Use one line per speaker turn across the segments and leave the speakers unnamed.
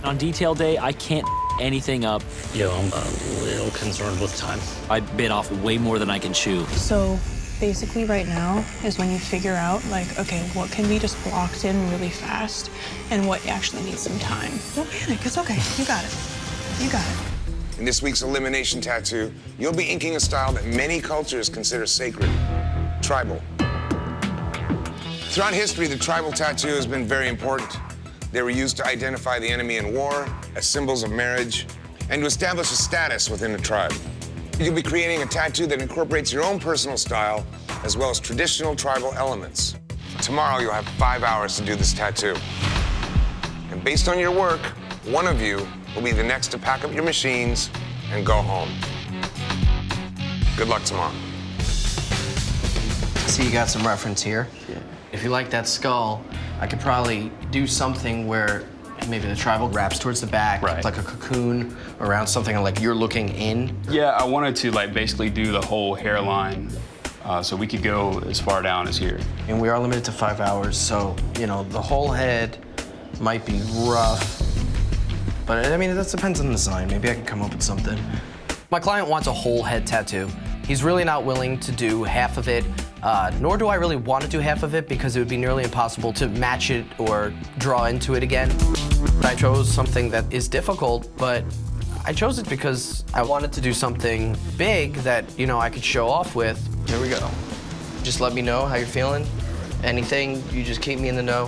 On detail day, I can't anything up.
Yo, I'm a little concerned with time.
I bit off way more than I can chew.
So basically right now is when you figure out, like, okay, what can be just blocked in really fast and what actually needs some time. Don't panic, it's okay. You got it. You got it.
In this week's elimination tattoo, you'll be inking a style that many cultures consider sacred, tribal. Throughout history, the tribal tattoo has been very important. They were used to identify the enemy in war, as symbols of marriage, and to establish a status within the tribe. You'll be creating a tattoo that incorporates your own personal style, as well as traditional tribal elements. Tomorrow, you'll have 5 hours to do this tattoo. And based on your work, one of you will be the next to pack up your machines and go home. Good luck tomorrow.
See, you got some reference here.
Yeah.
If you like that skull, I could probably do something where maybe the tribal wraps towards the back,
Right.
like a cocoon around something like you're looking in.
Yeah, I wanted to like basically do the whole hairline, so we could go as far down as here.
And we are limited to 5 hours, so, you know, the whole head might be rough. But I mean, that depends on the design. Maybe I can come up with something. My client wants a whole head tattoo. He's really not willing to do half of it, nor do I really want to do half of it because it would be nearly impossible to match it or draw into it again. I chose something that is difficult, but I chose it because I wanted to do something big that, you know, I could show off with. Here we go. Just let me know how you're feeling. Anything, you just keep me in the know.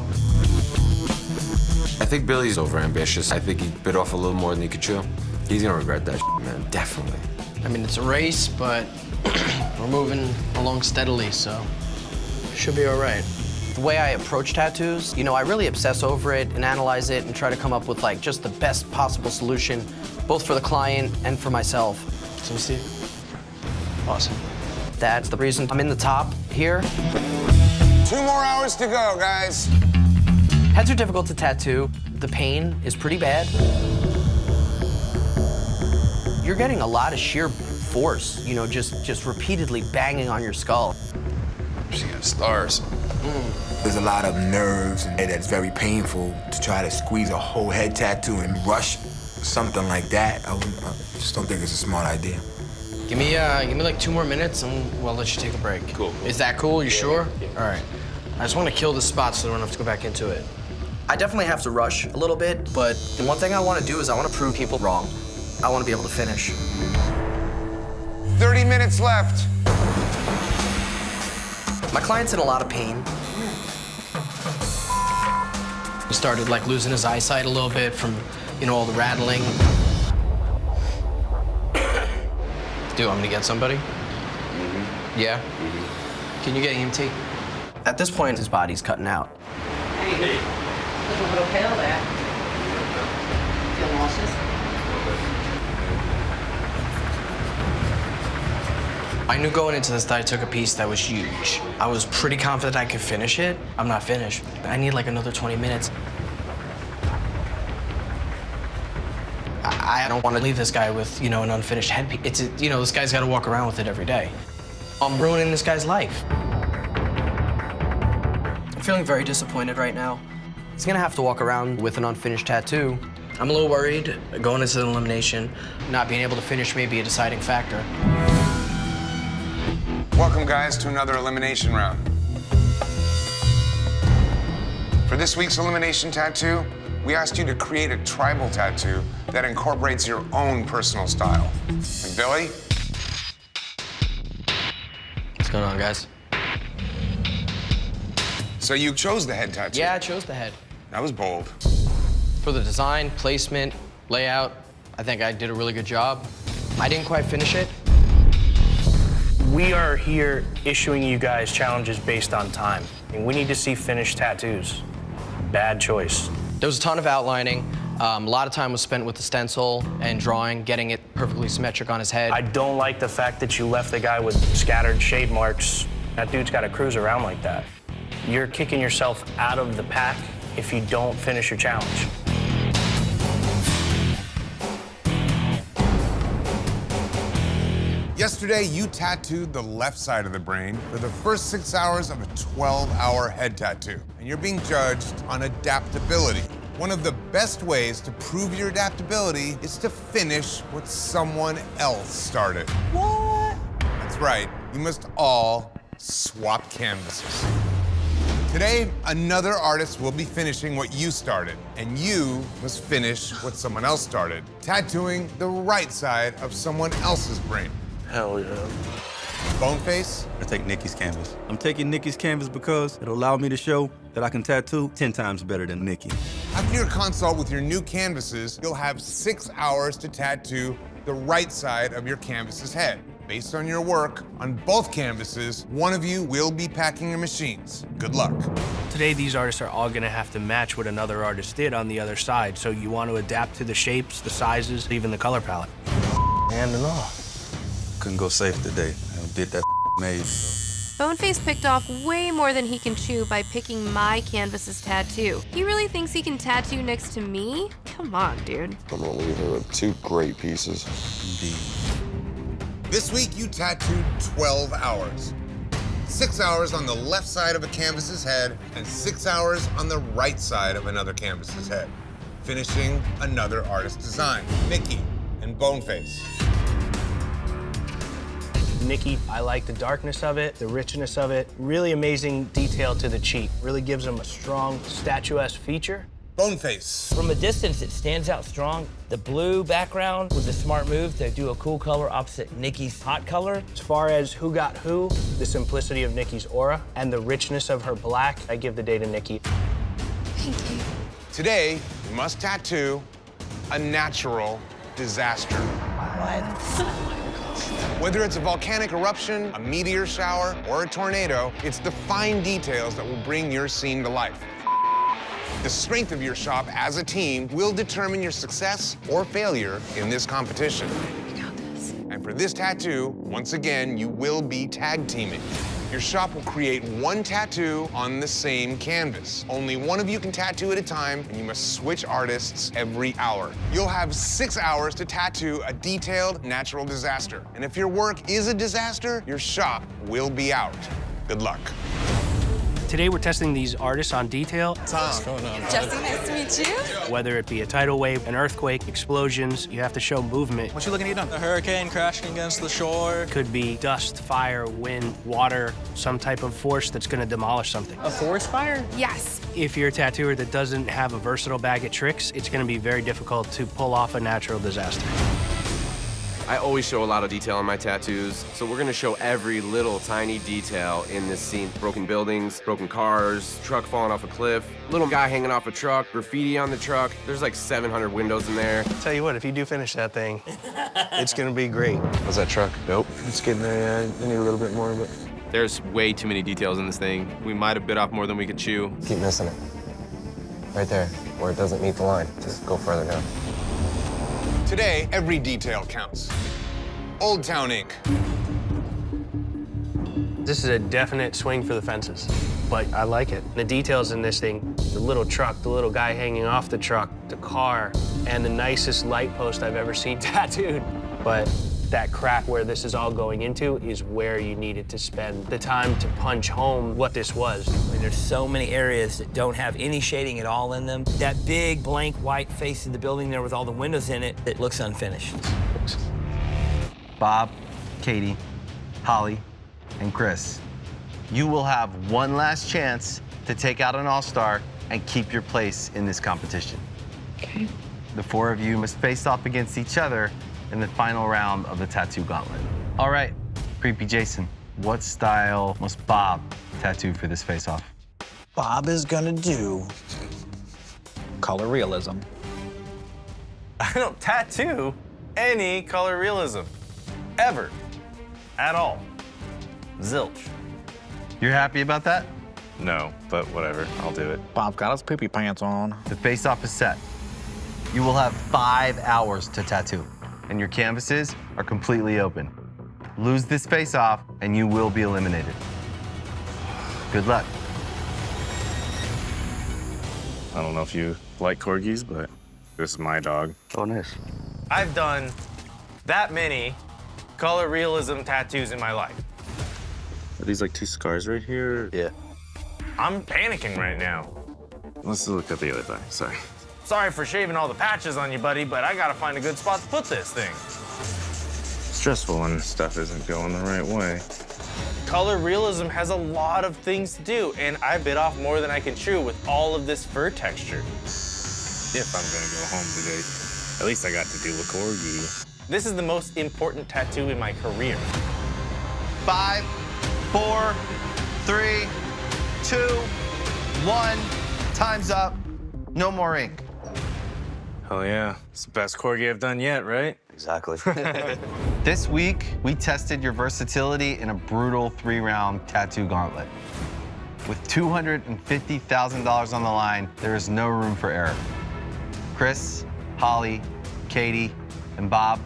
I think Billy's overambitious. I think he bit off a little more than he could chew. He's gonna regret that shit, man, definitely.
I mean, it's a race, but we're moving along steadily, so should be all right. The way I approach tattoos, you know, I really obsess over it and analyze it and try to come up with, like, just the best possible solution, both for the client and for myself. So you see? Awesome. That's the reason I'm in the top here.
2 more hours to go, guys.
Heads are difficult to tattoo. The pain is pretty bad. You're getting a lot of sheer force, you know, just repeatedly banging on your skull.
She got stars.
There's a lot of nerves, and that's very painful to try to squeeze a whole head tattoo and rush something like that. I just don't think it's a smart idea.
Give me like 2 more minutes and we'll let you take a break.
Cool.
Is that cool? You sure? Yeah. All right. I just want to kill this spot so I don't have to go back into it. I definitely have to rush a little bit, but the one thing I want to do is I want to prove people wrong. I want to be able to finish.
30 minutes left.
My client's in a lot of pain. He started like losing his eyesight a little bit from, you know, all the rattling. Do you want me to get somebody? Yeah? Can you get EMT? At this point, his body's cutting out.
Hey, looking a little pale there. Feel nauseous?
I knew going into this that I took a piece that was huge. I was pretty confident I could finish it. I'm not finished. I need like another 20 minutes. I don't want to leave this guy with, you know, an unfinished headpiece. It's, you know, this guy's got to walk around with it every day. I'm ruining this guy's life. I'm feeling very disappointed right now. He's gonna have to walk around with an unfinished tattoo. I'm a little worried going into the elimination. Not being able to finish may be a deciding factor.
Welcome, guys, to another elimination round. For this week's elimination tattoo, we asked you to create a tribal tattoo that incorporates your own personal style. And Billy?
What's going on, guys?
So you chose the head tattoo?
Yeah, I chose the head.
That was bold.
For the design, placement, layout, I think I did a really good job. I didn't quite finish it.
We are here issuing you guys challenges based on time. And we need to see finished tattoos. Bad choice.
There was a ton of outlining. A lot of time was spent with the stencil and drawing, getting it perfectly symmetric on his head.
I don't like the fact that you left the guy with scattered shade marks. That dude's got to cruise around like that. You're kicking yourself out of the pack if you don't finish your challenge.
Yesterday, you tattooed the left side of the brain for the first 6 hours of a 12-hour head tattoo. And you're being judged on adaptability. One of the best ways to prove your adaptability is to finish what someone else started.
What?
That's right, you must all swap canvases. Today, another artist will be finishing what you started, and you must finish what someone else started, tattooing the right side of someone else's brain.
Hell yeah.
Boneface?
I take Nikki's canvas. I'm taking Nikki's canvas because it'll allow me to show that I can tattoo 10 times better than Nikki.
After your consult with your new canvases, you'll have 6 hours to tattoo the right side of your canvas's head. Based on your work on both canvases, one of you will be packing your machines. Good luck.
Today, these artists are all gonna have to match what another artist did on the other side, so you want to adapt to the shapes, the sizes, even the color palette.
Hand and all. Couldn't go safe today. I did that maze.
Boneface picked off way more than he can chew by picking my canvas's tattoo. He really thinks he can tattoo next to me? Come on, dude.
I'm gonna leave her with 2 great pieces.
Indeed.
This week, you tattooed 12 hours. 6 hours on the left side of a canvas's head and 6 hours on the right side of another canvas's head, finishing another artist's design, Nikki and Boneface.
Nikki, I like the darkness of it, the richness of it, really amazing detail to the cheek. Really gives them a strong, statuesque feature.
Boneface.
From a distance, it stands out strong. The blue background was a smart move to do a cool color opposite Nikki's hot color.
As far as who got who, the simplicity of Nikki's aura and the richness of her black, I give the day to Nikki.
Thank you.
Today, you must tattoo a natural disaster. Whether it's a volcanic eruption, a meteor shower, or a tornado, it's the fine details that will bring your scene to life. The strength of your shop as a team will determine your success or failure in this competition.
We got this.
And for this tattoo, once again, you will be tag teaming. Your shop will create one tattoo on the same canvas. Only one of you can tattoo at a time, and you must switch artists every hour. You'll have 6 hours to tattoo a detailed natural disaster. And if your work is a disaster, your shop will be out. Good luck.
Today, we're testing these artists on detail.
Jesse, nice to meet you.
Whether it be a tidal wave, an earthquake, explosions, you have to show movement.
What you looking to get done? A hurricane crashing against the shore.
Could be dust, fire, wind, water, some type of force that's gonna demolish something.
A forest fire?
Yes.
If you're a tattooer that doesn't have a versatile bag of tricks, it's gonna be very difficult to pull off a natural disaster.
I always show a lot of detail on my tattoos, so we're gonna show every little tiny detail in this scene. Broken buildings, broken cars, truck falling off a cliff, little guy hanging off a truck, graffiti on the truck. There's like 700 windows in there.
Tell you what, if you do finish that thing, it's gonna be great.
How's that truck? Nope. It's getting there, yeah. I need a little bit more, but...
There's way too many details in this thing. We might have bit off more than we could chew.
Keep missing it. Right there, where it doesn't meet the line. Just go further down.
Today, every detail counts. Old Town Inc.
This is a definite swing for the fences, but I like it. The details in this thing, the little truck, the little guy hanging off the truck, the car, and the nicest light post I've ever seen tattooed. But that crack where this is all going into is where you needed to spend the time to punch home what this was.
I mean, there's so many areas that don't have any shading at all in them. That big blank white face of the building there with all the windows in it, that looks unfinished.
Bob, Katie, Holly, and Chris, you will have one last chance to take out an all-star and keep your place in this competition.
Okay.
The 4 of you must face off against each other in the final round of the tattoo gauntlet. All right, Creepy Jason, what style must Bob tattoo for this face-off?
Bob is gonna do color realism.
I don't tattoo any color realism, ever, at all. Zilch. You're happy about that?
No, but whatever, I'll do it. Bob got his poopy pants on.
The face-off is set. You will have 5 hours to tattoo, and your canvases are completely open. Lose this face-off, and you will be eliminated. Good luck.
I don't know if you like corgis, but this is my dog.
Oh, nice.
I've done that many color realism tattoos in my life.
Are these like 2 scars right here?
Yeah.
I'm panicking right now.
Let's look at the other thing, sorry.
Sorry for shaving all the patches on you, buddy, but I gotta find a good spot to put this thing.
Stressful when stuff isn't going the right way.
Color realism has a lot of things to do, and I bit off more than I can chew with all of this fur texture.
If I'm gonna go home today, at least I got to do a corgi.
This is the most important tattoo in my career.
5, 4, 3, 2, 1. Time's up. No more ink.
Oh yeah, it's the best corgi I've done yet, right?
Exactly. This week, we tested your versatility in a brutal 3-round tattoo gauntlet. With $250,000 on the line, there is no room for error. Chris, Holly, Katie, and Bob,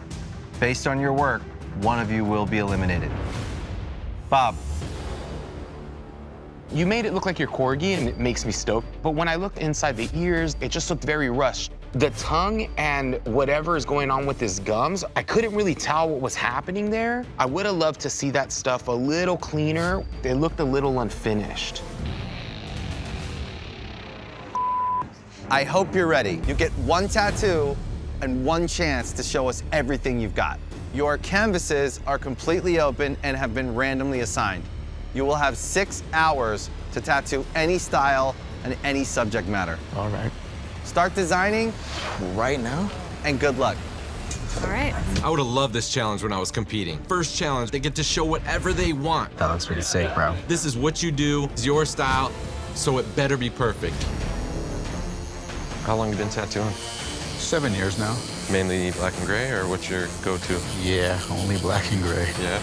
based on your work, one of you will be eliminated. Bob.
You made it look like your corgi, and it makes me stoked. But when I looked inside the ears, it just looked very rushed. The tongue and whatever is going on with his gums, I couldn't really tell what was happening there. I would have loved to see that stuff a little cleaner. It looked a little unfinished.
I hope you're ready. You get 1 tattoo and 1 chance to show us everything you've got. Your canvases are completely open and have been randomly assigned. You will have 6 hours to tattoo any style and any subject matter.
All right.
Start designing
right now,
and good luck.
All right.
I would have loved this challenge when I was competing. First challenge, they get to show whatever they want.
That looks pretty sick, bro.
This is what you do, it's your style, so it better be perfect.
How long you been tattooing?
7 years now.
Mainly black and gray, or what's your go-to?
Yeah, only black and gray.
Yeah.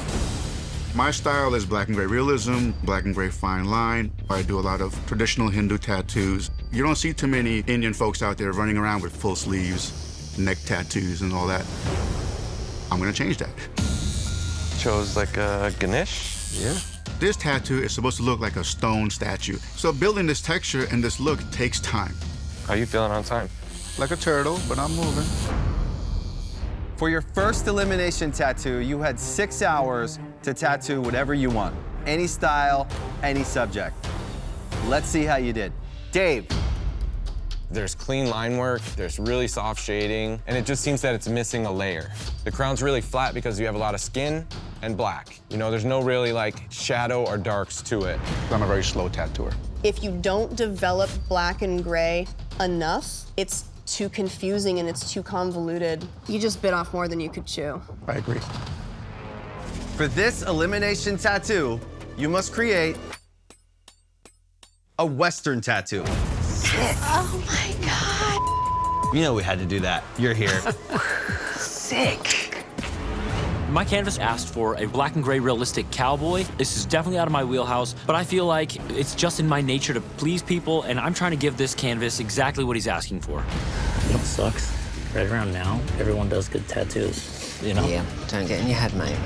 My style is black and gray realism, black and gray fine line. I do a lot of traditional Hindu tattoos. You don't see too many Indian folks out there running around with full sleeves, neck tattoos, and all that. I'm gonna change that.
Chose like a Ganesh?
Yeah. This tattoo is supposed to look like a stone statue. So building this texture and this look takes time.
How you feeling on time?
Like a turtle, but I'm moving.
For your first elimination tattoo, you had 6 hours to tattoo whatever you want. Any style, any subject. Let's see how you did. Dave.
There's clean line work, there's really soft shading, and it just seems that it's missing a layer. The crown's really flat because you have a lot of skin and black. You know, there's no really like shadow or darks to it.
I'm a very slow tattooer.
If you don't develop black and gray enough, it's too confusing and it's too convoluted. You just bit off more than you could chew.
I agree.
For this elimination tattoo, you must create a Western tattoo.
Sick.
Oh my God.
You know we had to do that. You're here.
Sick.
My canvas asked for a black and gray realistic cowboy. This is definitely out of my wheelhouse, but I feel like it's just in my nature to please people, and I'm trying to give this canvas exactly what he's asking for.
You know what sucks? Right around now, everyone does good tattoos, you know?
Yeah, don't get in your head, mate.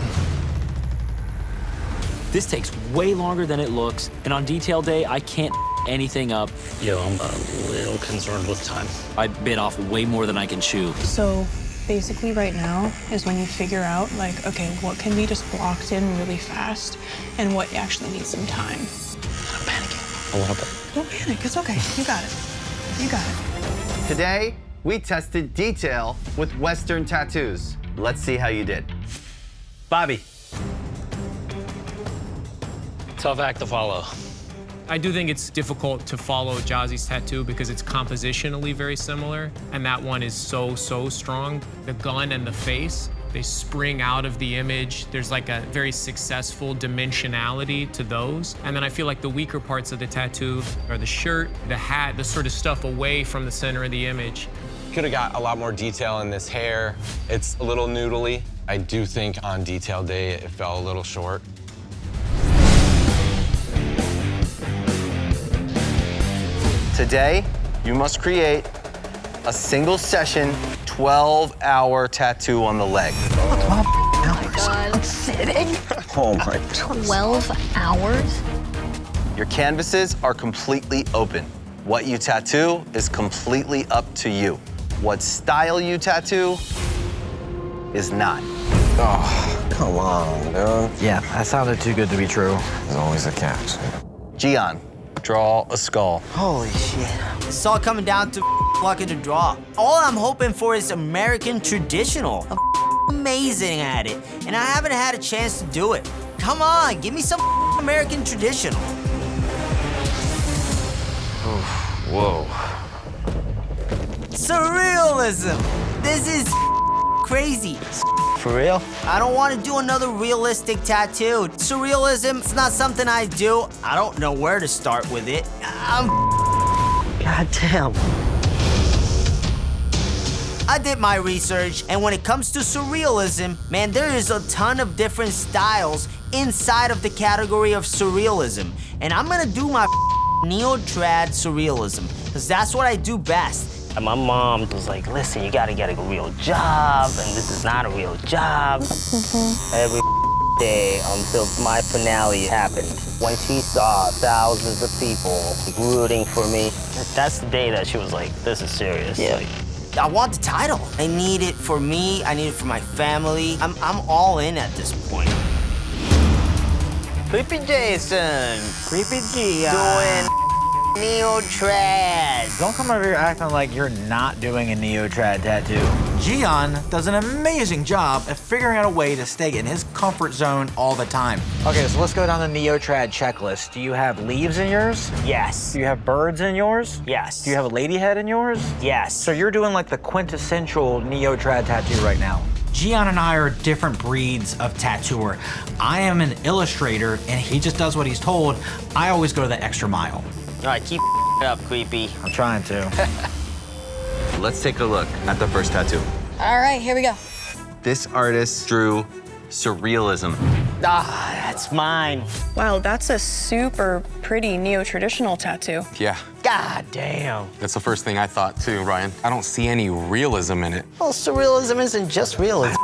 This takes way longer than it looks, and on detail day, I can't anything up.
Yo, I'm a little concerned with time.
I bit off way more than I can chew.
So basically right now is when you figure out, like, okay, what can be just blocked in really fast and what actually needs some time.
I'm panicking a little bit.
Don't panic, it's okay. You got it. You got it.
Today, we tested detail with Western tattoos. Let's see how you did. Bobby.
Tough act to follow.
I do think it's difficult to follow Jazzy's tattoo because it's compositionally very similar, and that one is so strong. The gun and the face, they spring out of the image. There's like a very successful dimensionality to those. And then I feel like the weaker parts of the tattoo are the shirt, the hat, the sort of stuff away from the center of the image.
Could have got a lot more detail in this hair. It's a little noodly. I do think on detail day it fell a little short.
Today, you must create a single session, 12-hour tattoo on the leg.
12 hours? I'm sitting?
Oh my God.
12 hours?
Your canvases are completely open. What you tattoo is completely up to you. What style you tattoo is not.
Oh, come on, dude.
Yeah, that sounded too good to be true.
There's always a catch.
Gian, draw a skull.
Holy shit. It's all coming down to
lucky to draw. All I'm hoping for is American traditional. I'm amazing at it, and I haven't had a chance to do it. Come on, give me some American traditional.
Whoa.
Surrealism! This is crazy.
For real?
I don't want to do another realistic tattoo. Surrealism, it's not something I do. I don't know where to start with it.
Goddamn.
I did my research, and when it comes to surrealism, man, there is a ton of different styles inside of the category of surrealism. And I'm gonna do my neo-trad surrealism, because that's what I do best.
And my mom was like, listen, you gotta get a real job, and this is not a real job. Every day until my finale happened. When she saw thousands of people rooting for me, that's the day that she was like, this is serious.
Yeah.
Like,
I want the title. I need it for me, I need it for my family. I'm all in at this point.
Creepy Jason.
Creepy G.
Doing neo-trad.
Don't come over here acting like you're not doing a neo-trad tattoo. Gian does an amazing job at figuring out a way to stay in his comfort zone all the time. Okay, so let's go down the neo-trad checklist. Do you have leaves in yours?
Yes.
Do you have birds in yours?
Yes.
Do you have a lady head in yours?
Yes.
So you're doing like the quintessential neo-trad tattoo right now. Gian and I are different breeds of tattooer. I am an illustrator, and he just does what he's told. I always go the extra mile.
All right, keep it up, Creepy.
I'm trying to.
Let's take a look at the first tattoo.
All right, here we go.
This artist drew surrealism.
Ah, that's mine.
Wow, that's a super pretty neo-traditional tattoo.
Yeah,
God damn.
that's the first thing I thought too, Ryan. I don't see any realism in it.
Well, surrealism isn't just realism.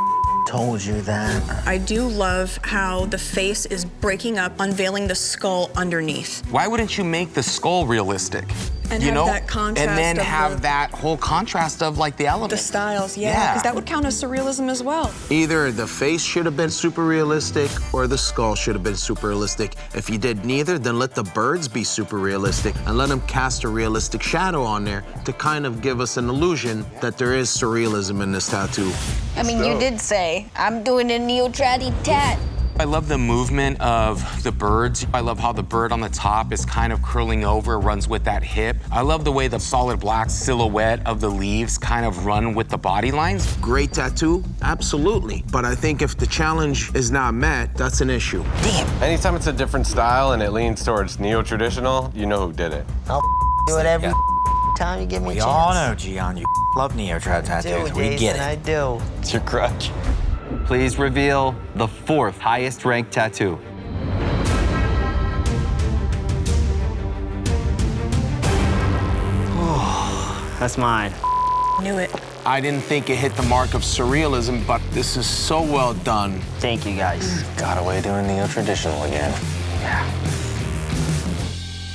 Told you that.
I do love how the face is breaking up, unveiling the skull underneath.
Why wouldn't you make the skull realistic?
And
you
have
know?
that contrast
and then
of
have
the-
that whole contrast of like the elements.
The styles, yeah, because that would count as surrealism as well.
Either the face should have been super realistic or the skull should have been super realistic. If you did neither, then let the birds be super realistic and let them cast a realistic shadow on there to kind of give us an illusion that there is surrealism in this tattoo.
I mean, you did say, I'm doing a neo-traddy tat.
I love the movement of the birds. I love how the bird on the top is kind of curling over, runs with that hip. I love the way the solid black silhouette of the leaves kind of run with the body lines.
Great tattoo, absolutely. But I think if the challenge is not met, that's an issue.
Damn. Anytime it's a different style and it leans towards neo-traditional, you know who did it.
I'll do it every time you give me a chance.
We all know, Gian, you love neo-trad tattoos. We get it.
I do.
It's your crutch.
Please reveal the fourth highest ranked tattoo.
That's mine.
Knew it.
I didn't think it hit the mark of surrealism, but this is so well done.
Thank you, guys.
Got away doing neo-traditional again.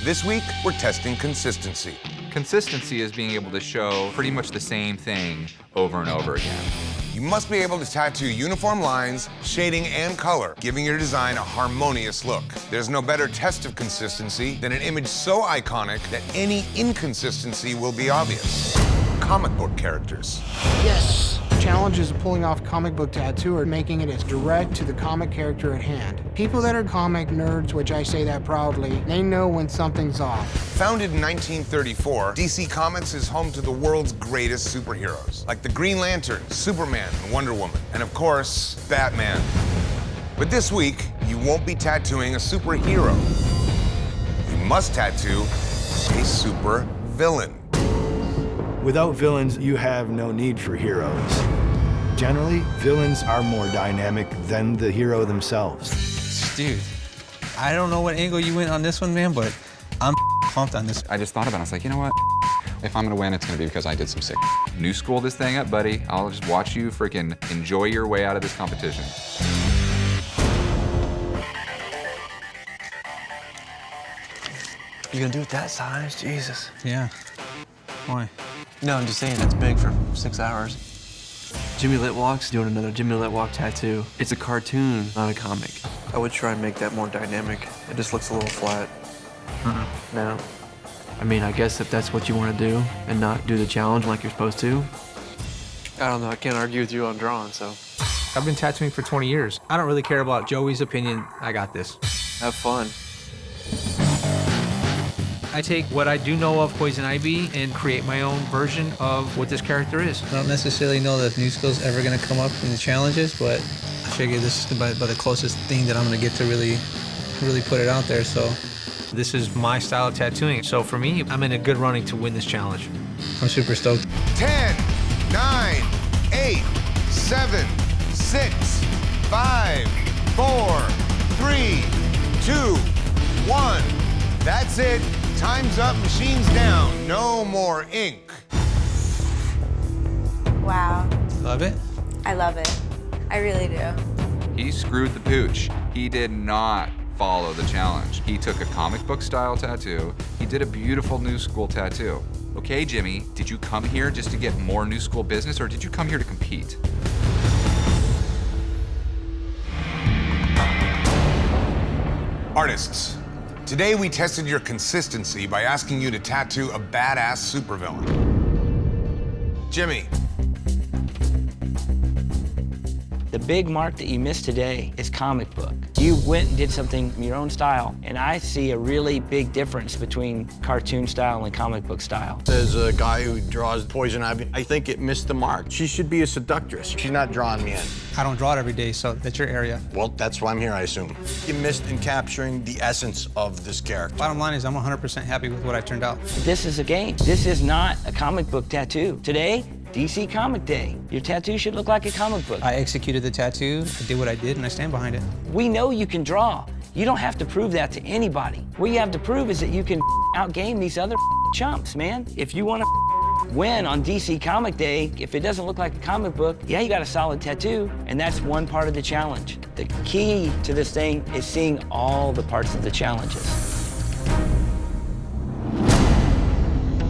This week, we're testing consistency.
Consistency is being able to show pretty much the same thing over and over again.
You must be able to tattoo uniform lines, shading, and color, giving your design a harmonious look. There's no better test of consistency than an image so iconic that any inconsistency will be obvious. Comic book characters.
Yes. The challenge is pulling off comic book tattoo or making it as direct to the comic character at hand. People that are comic nerds, which I say that proudly, they know when something's off.
Founded in 1934, DC Comics is home to the world's greatest superheroes, like the Green Lantern, Superman, and Wonder Woman, and of course, Batman. But this week, you won't be tattooing a superhero. You must tattoo a super villain.
Without villains, you have no need for heroes. Generally, villains are more dynamic than the hero themselves.
Dude, I don't know what angle you went on this one, man, but I'm pumped on this.
I just thought about it. I was like, you know what? If I'm gonna win, it's gonna be because I did some sick. New school this thing up, buddy. I'll just watch you freaking enjoy your way out of this competition.
You gonna do it that size? Jesus.
Yeah. Why?
No, I'm just saying that's big for 6 hours. Jimmy Litwalk's doing another Jimmy Litwalk tattoo. It's a cartoon, not a comic. I would try and make that more dynamic. It just looks a little flat. No. I mean, I guess if that's what you want to do and not do the challenge like you're supposed to, I don't know, I can't argue with you on drawing, so.
I've been tattooing for 20 years. I don't really care about Joey's opinion. I got this.
Have fun.
I take what I do know of Poison Ivy and create my own version of what this character is. I don't necessarily know that new school's ever gonna come up in the challenges, but I figure this is about the closest thing that I'm gonna get to really put it out there, so. This is my style of tattooing, so for me, I'm in a good running to win this challenge. I'm super stoked.
10, 9, 8, 7, 6, 5, 4, 3, 2, 1. That's it. Time's up, machine's down. No more ink.
Wow.
Love it?
I love it. I really do.
He screwed the pooch. He did not follow the challenge. He took a comic book style tattoo. He did a beautiful new school tattoo. Okay, Jimmy, did you come here just to get more new school business, or did you come here to compete?
Artists, today we tested your consistency by asking you to tattoo a badass supervillain. Jimmy.
The big mark that you missed today is comic book. You went and did something in your own style, and I see a really big difference between cartoon style and comic book style.
As a guy who draws Poison Ivy, I think it missed the mark. She should be a seductress. She's not drawing me in.
I don't draw it every day, so that's your area.
Well, that's why I'm here, I assume. You missed in capturing the essence of this character.
Bottom line is I'm 100% happy with what I turned out.
This is a game. This is not a comic book tattoo. Today, DC Comic Day. Your tattoo should look like a comic book.
I executed the tattoo, I did what I did, and I stand behind it.
We know you can draw. You don't have to prove that to anybody. What you have to prove is that you can outgame these other chumps, man. If you want to win on DC Comic Day, if it doesn't look like a comic book, yeah, you got a solid tattoo, and that's one part of the challenge. The key to this thing is seeing all the parts of the challenges.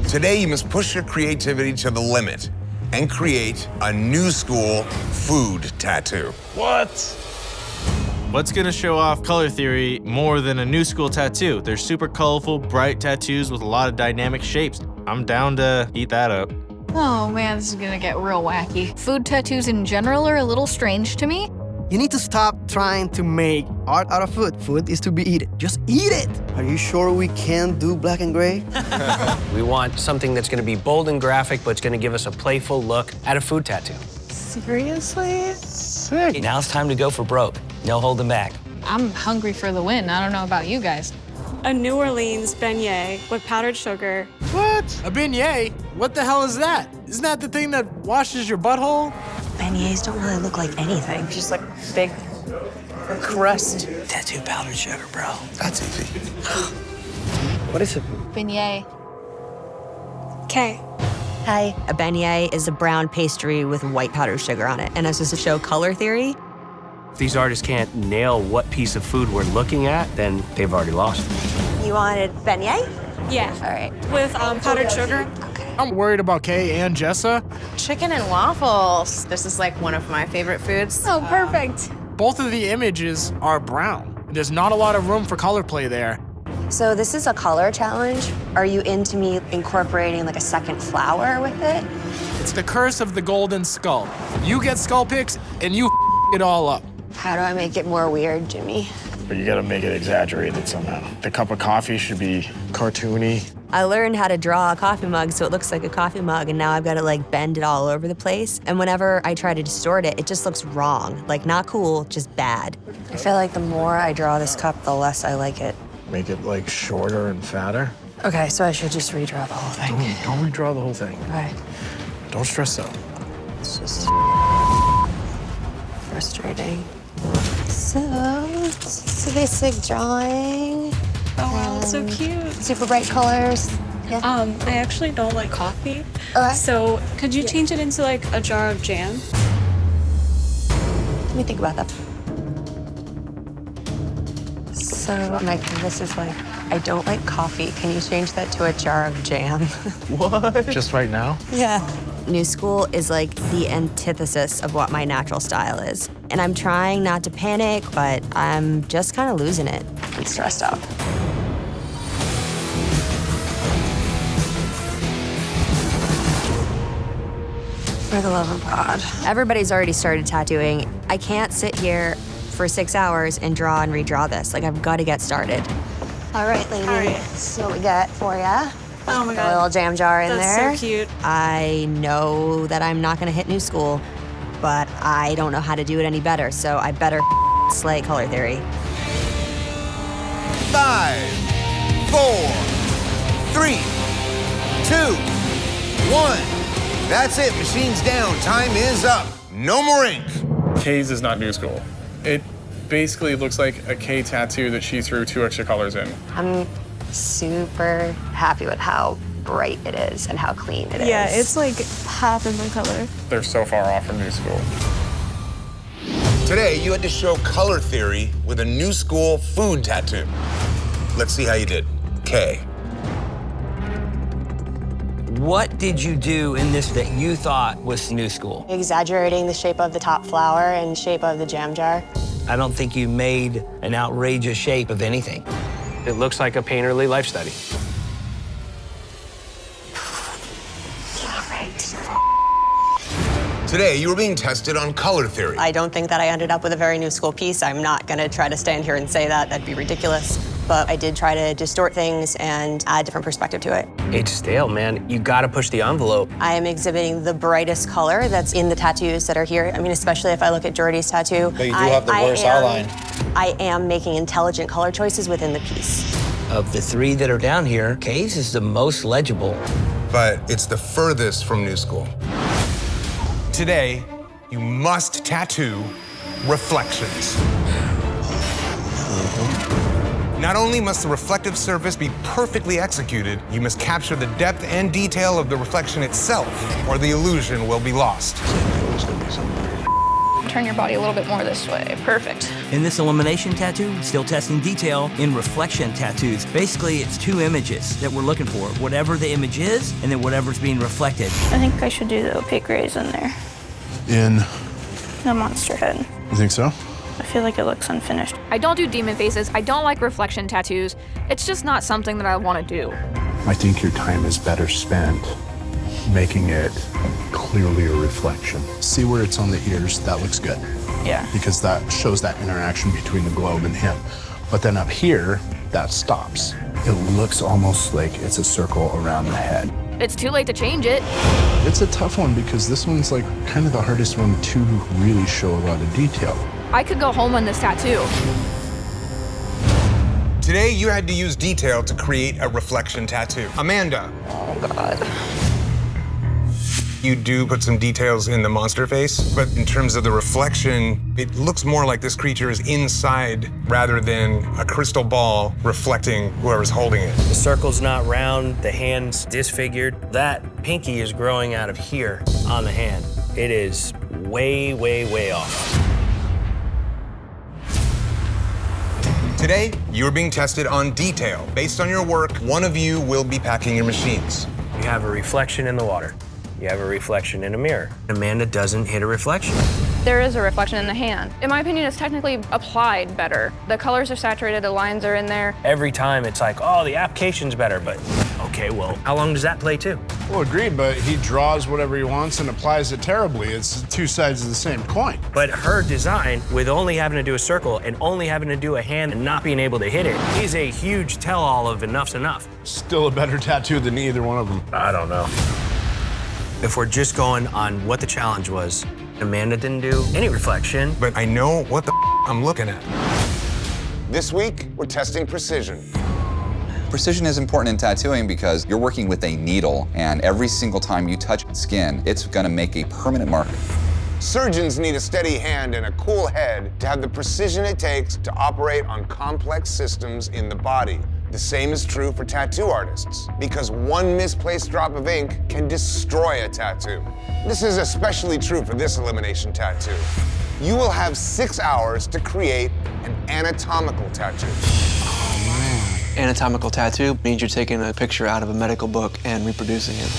Today you must push your creativity to the limit and create a new school food tattoo.
What? What's gonna show off color theory more than a new school tattoo? They're super colorful, bright tattoos with a lot of dynamic shapes. I'm down to eat that up.
Oh man, this is gonna get real wacky. Food tattoos in general are a little strange to me.
You need to stop trying to make art out of food. Food is to be eaten. Just eat it. Are you sure we can do black and gray?
We want something that's going to be bold and graphic, but it's going to give us a playful look at a food tattoo.
Seriously?
Sick. Now it's time to go for broke. No holding back.
I'm hungry for the win. I don't know about you guys.
A New Orleans beignet with powdered sugar.
What? A beignet? What the hell is that? Isn't that the thing that washes your butthole?
Beignets don't really look like anything. Just like big crust.
Tattoo powdered sugar, bro.
That's easy.
What is it?
Beignet.
Okay.
Hi. A beignet is a brown pastry with white powdered sugar on it. And as to show color theory,
If these artists can't nail what piece of food we're looking at, then they've already lost.
you wanted beignet?
Yeah.
All right.
With powdered sugar.
I'm worried about Kay and Jessa.
Chicken and waffles. This is like one of my favorite foods.
Oh, perfect.
Both of the images are brown. There's not a lot of room for color play there.
So this is a color challenge. Are you into me incorporating like a second flower with it?
It's the curse of the golden skull. You get skull picks and you it all up.
How do I make it more weird, Jimmy?
But you gotta make it exaggerated somehow. The cup of coffee should be cartoony.
I learned how to draw a coffee mug so it looks like a coffee mug, and now I've got to like bend it all over the place. And whenever I try to distort it, it just looks wrong. Like not cool, just bad. I feel like the more I draw this cup, the less I like it.
Make it like shorter and fatter.
Okay, so I should just redraw the whole thing.
Don't redraw the whole thing.
Okay.
Don't stress out.
It's just frustrating. So, it's a basic drawing.
Oh wow, that's so cute.
Super bright colors. Yeah.
I actually don't like coffee.
Okay.
So could you change it into like a jar of jam?
Let me think about that. So my canvas is like, I don't like coffee. Can you change that to a jar of jam?
What? Just right now?
Yeah. New school is like the antithesis of what my natural style is. And I'm trying not to panic, but I'm just kind of losing it. I'm stressed out. For the love of God. Everybody's already started tattooing. I can't sit here for 6 hours and draw and redraw this. Like, I've got to get started. All right, lady.
All right.
This is what we got for ya.
Oh my
A
God.
little jam jar in
That's
there.
so cute.
I know that I'm not gonna hit new school, but I don't know how to do it any better, so I better slay color theory.
5, 4, 3, 2, 1. That's it. Machines down. Time is up. No more ink.
K's is not new school. It basically looks like a K tattoo that she threw 2 extra colors in.
I'm super happy with how bright it is and how clean it is.
Yeah, it's like half of the color.
They're so far off from new school.
Today, you had to show color theory with a new school food tattoo. Let's see how you did. K.
What did you do in this that you thought was new school?
Exaggerating the shape of the top flower and shape of the jam jar.
I don't think you made an outrageous shape of anything.
It looks like a painterly life study.
Today, you were being tested on color theory.
I don't think that I ended up with a very new school piece. I'm not gonna try to stand here and say that. That'd be ridiculous. But I did try to distort things and add different perspective to it.
It's stale, man. You gotta push the envelope.
I am exhibiting the brightest color that's in the tattoos that are here. I mean, especially if I look at Jordy's tattoo.
But you do have the worst outline.
I am making intelligent color choices within the piece.
Of the 3 that are down here, K's is the most legible.
But it's the furthest from new school. Today, you must tattoo reflections. Not only must the reflective surface be perfectly executed, you must capture the depth and detail of the reflection itself, or the illusion will be lost.
Turn your body a little bit more this way. Perfect.
In this elimination tattoo, still testing detail in reflection tattoos. Basically, it's 2 images that we're looking for. Whatever the image is, and then whatever's being reflected.
I think I should do the opaque rays in there.
In,
The monster head.
you think so?
I feel like it looks unfinished.
I don't do demon faces. I don't like reflection tattoos. It's just not something that I want to do.
I think your time is better spent making it clearly a reflection. See where it's on the ears, that looks good.
Yeah.
Because that shows that interaction between the globe and him. But then up here, that stops. It looks almost like it's a circle around the head.
It's too late to change it.
It's a tough one because this one's like kind of the hardest one to really show a lot of detail.
I could go home on this tattoo.
Today, you had to use detail to create a reflection tattoo. Amanda.
Oh, God.
You do put some details in the monster face, but in terms of the reflection, it looks more like this creature is inside rather than a crystal ball reflecting whoever's holding it.
The circle's not round, the hand's disfigured. That pinky is growing out of here on the hand. It is way, way, way off.
Today, you're being tested on detail. Based on your work, one of you will be packing your machines.
You have a reflection in the water. You have a reflection in a mirror. Amanda doesn't hit a reflection.
There is a reflection in the hand. In my opinion, it's technically applied better. The colors are saturated, the lines are in there.
Every time it's like, oh, the application's better, but okay, well, how long does that play too?
Well, agreed, but he draws whatever he wants and applies it terribly. It's 2 sides of the same coin.
But her design, with only having to do a circle and only having to do a hand and not being able to hit it, is a huge tell-all of enough's enough.
Still a better tattoo than either one of them.
I don't know. If we're just going on what the challenge was, Amanda didn't do any reflection.
But I know what the I'm looking at. This week, we're testing precision.
Precision is important in tattooing because you're working with a needle, and every single time you touch skin, it's gonna make a permanent mark.
Surgeons need a steady hand and a cool head to have the precision it takes to operate on complex systems in the body. The same is true for tattoo artists, because one misplaced drop of ink can destroy a tattoo. This is especially true for this elimination tattoo. You will have 6 hours to create an anatomical tattoo.
Anatomical tattoo means you're taking a picture out of a medical book and reproducing it.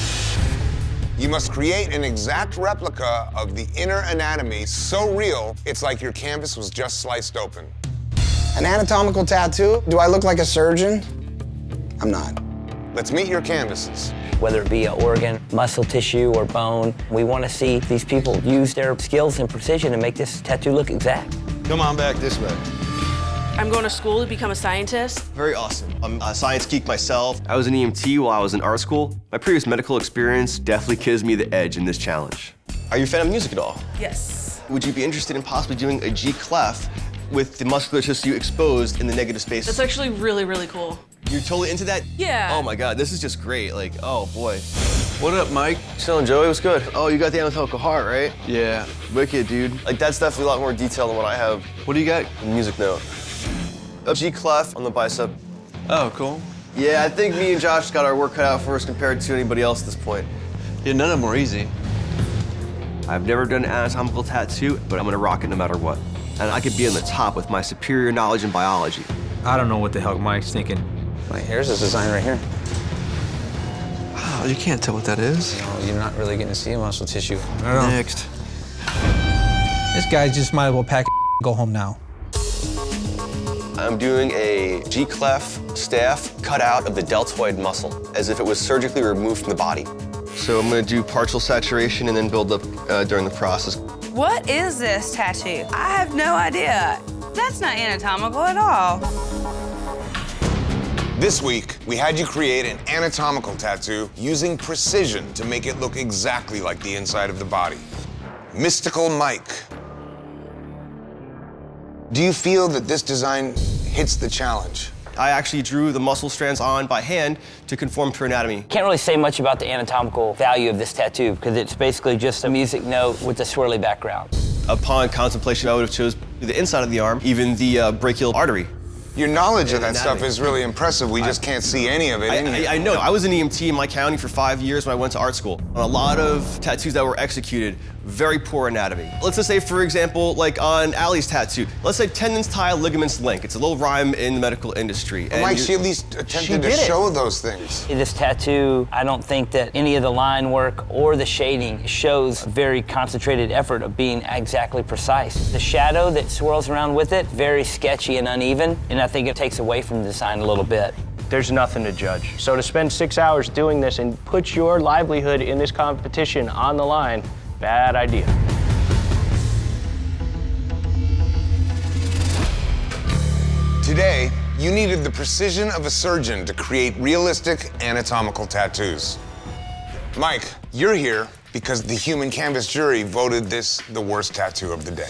You must create an exact replica of the inner anatomy so real, it's like your canvas was just sliced open.
An anatomical tattoo? Do I look like a surgeon? I'm not.
Let's meet your canvases.
whether it be an organ, muscle tissue, or bone. We want to see these people use their skills and precision to make this tattoo look exact.
Come on back this way.
I'm going to school to become a scientist.
Very awesome. I'm a science geek myself. I was an EMT while I was in art school. My previous medical experience definitely gives me the edge in this challenge. Are you a fan of music at all?
Yes.
Would you be interested in possibly doing a G clef with the muscular tissue exposed in the negative space?
That's actually really, really cool.
You're totally into that?
Yeah.
Oh my God, this is just great. Like, oh boy.
What up, Mike?
Chillin', Joey, what's good? Oh, you got the anatomical heart, right?
Yeah.
Wicked, dude. Like, that's definitely a lot more detail than what I have. What do you got? A music note. A G clef on the bicep.
Oh, cool.
Yeah, I think me and Josh got our work cut out for us compared to anybody else at this point.
Yeah, none of them are easy.
I've never done an anatomical tattoo, but I'm gonna rock it no matter what. And I could be on the top with my superior knowledge in biology.
I don't know what the hell Mike's thinking.
Like, here's his design right here. Wow, you can't tell what that is.
No, you're not really getting to see a muscle tissue.
Next.
This guy just might as well pack and go home now.
I'm doing a G clef staff cut out of the deltoid muscle, as if it was surgically removed from the body. So I'm gonna do partial saturation and then build up during the process.
What is this tattoo? I have no idea. That's not anatomical at all.
This week, we had you create an anatomical tattoo using precision to make it look exactly like the inside of the body. Mystical Mike. Do you feel that this design hits the challenge?
I actually drew the muscle strands on by hand to conform to anatomy.
Can't really say much about the anatomical value of this tattoo because it's basically just a music note with a swirly background.
Upon contemplation, I would have chose the inside of the arm, even the brachial artery.
Your knowledge of that stuff is really impressive. We just can't see any of it in here.
I know. I was an EMT in my county for 5 years when I went to art school. On a lot of tattoos that were executed, very poor anatomy. Let's just say, for example, like on Allie's tattoo, let's say tendons tie, ligaments link. It's a little rhyme in the medical industry.
And Mike, she at least attempted to show those things.
This tattoo, I don't think that any of the line work or the shading shows a very concentrated effort of being exactly precise. The shadow that swirls around with it, very sketchy and uneven, and I think it takes away from the design a little bit.
There's nothing to judge. So to spend 6 hours doing this and put your livelihood in this competition on the line, bad idea.
Today, you needed the precision of a surgeon to create realistic anatomical tattoos. Mike, you're here because the human canvas jury voted this the worst tattoo of the day.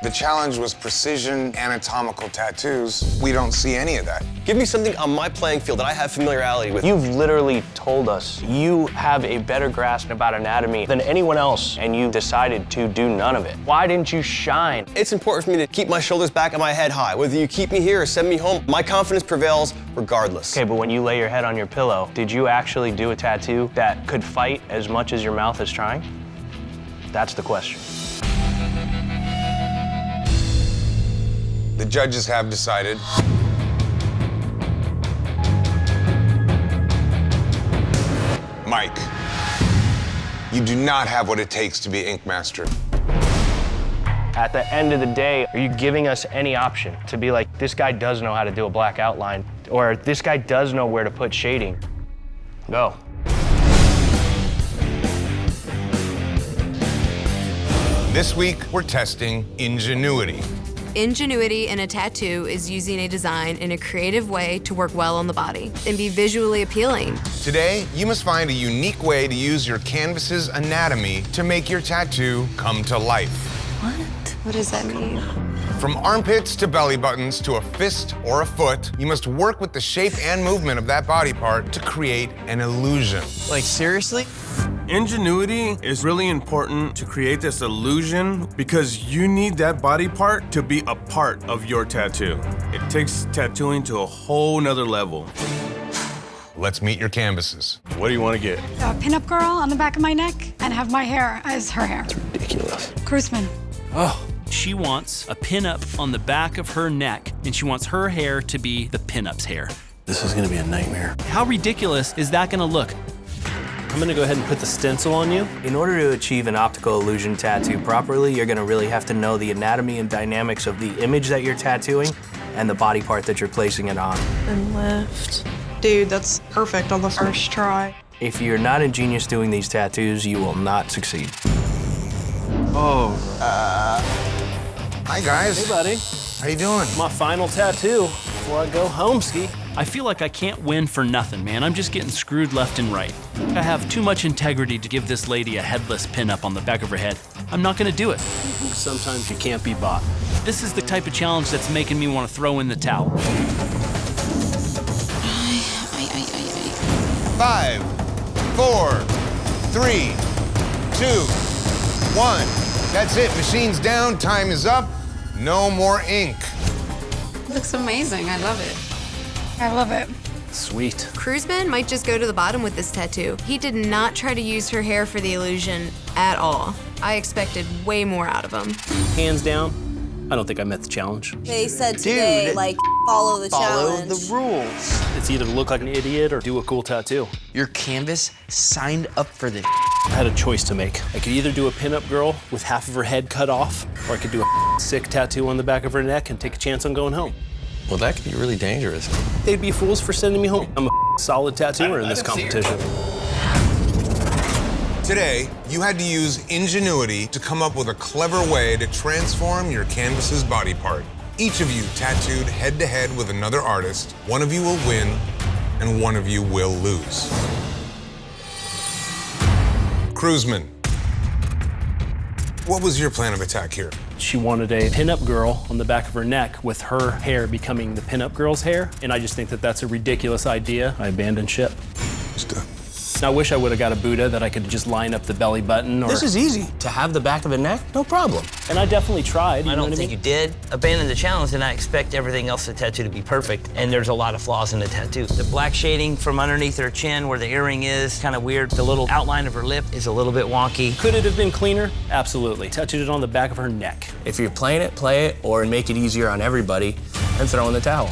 The challenge was precision anatomical tattoos. We don't see any of that.
Give me something on my playing field that I have familiarity with.
You've literally told us you have a better grasp about anatomy than anyone else, and you decided to do none of it. Why didn't you shine?
It's important for me to keep my shoulders back and my head high. Whether you keep me here or send me home, my confidence prevails regardless.
Okay, but when you lay your head on your pillow, did you actually do a tattoo that could fight as much as your mouth is trying? That's the question.
The judges have decided. Mike, you do not have what it takes to be Ink Master.
At the end of the day, are you giving us any option to be like, this guy does know how to do a black outline, or this guy does know where to put shading? Go.
This week, we're testing ingenuity.
Ingenuity in a tattoo is using a design in a creative way to work well on the body and be visually appealing.
Today, you must find a unique way to use your canvas's anatomy to make your tattoo come to life.
What? What does that mean?
From armpits to belly buttons to a fist or a foot, you must work with the shape and movement of that body part to create an illusion.
Like, seriously?
Ingenuity is really important to create this illusion because you need that body part to be a part of your tattoo. It takes tattooing to a whole nother level.
Let's meet your canvases.
What do you want to get?
A pinup girl on the back of my neck and have my hair as her hair.
That's ridiculous.
Grossman.
Oh.
She wants a pinup on the back of her neck, and she wants her hair to be the pinup's hair.
This is gonna be a nightmare.
How ridiculous is that gonna look?
I'm gonna go ahead and put the stencil on you. In order to achieve an optical illusion tattoo properly, you're gonna really have to know the anatomy and dynamics of the image that you're tattooing and the body part that you're placing it on.
And lift.
Dude, that's perfect on the first try.
If you're not ingenious doing these tattoos, you will not succeed.
Oh.
Hi, guys.
Hey, buddy.
How you doing?
My final tattoo before I go home, Ski.
I feel like I can't win for nothing, man. I'm just getting screwed left and right. I have too much integrity to give this lady a headless pinup on the back of her head. I'm not gonna do it.
Sometimes you can't be bought.
This is the type of challenge that's making me want to throw in the towel.
5, 4, 3, 2, 1. That's it. Machine's down. Time is up. No more ink.
Looks amazing. I love it.
I love it.
Sweet.
Cruiseman might just go to the bottom with this tattoo. He did not try to use her hair for the illusion at all. I expected way more out of him.
Hands down, I don't think I met the challenge.
They said today, like, follow the challenge.
the rules.
It's either to look like an idiot or do a cool tattoo.
Your canvas signed up for this.
I had a choice to make. I could either do a pinup girl with half of her head cut off, or I could do a sick tattoo on the back of her neck and take a chance on going home.
Well, that could be really dangerous.
They'd be fools for sending me home. I'm a solid tattooer in this competition.
Today, you had to use ingenuity to come up with a clever way to transform your canvas's body part. Each of you tattooed head-to-head with another artist. One of you will win, and one of you will lose. Cruiseman, what was your plan of attack here?
She wanted a pinup girl on the back of her neck with her hair becoming the pinup girl's hair, and I just think that that's a ridiculous idea. I abandoned ship. I wish I would have got a Buddha that I could just line up the belly button or...
This is easy. To have the back of the neck, no problem.
And I definitely tried.
I don't think you did. Abandon the challenge, and I expect everything else in the tattoo to be perfect. And there's a lot of flaws in the tattoo. The black shading from underneath her chin where the earring is kind of weird. The little outline of her lip is a little bit wonky.
Could it have been cleaner? Absolutely. Tattooed it on the back of her neck.
If you're playing it, play it, or make it easier on everybody, and throw in the towel.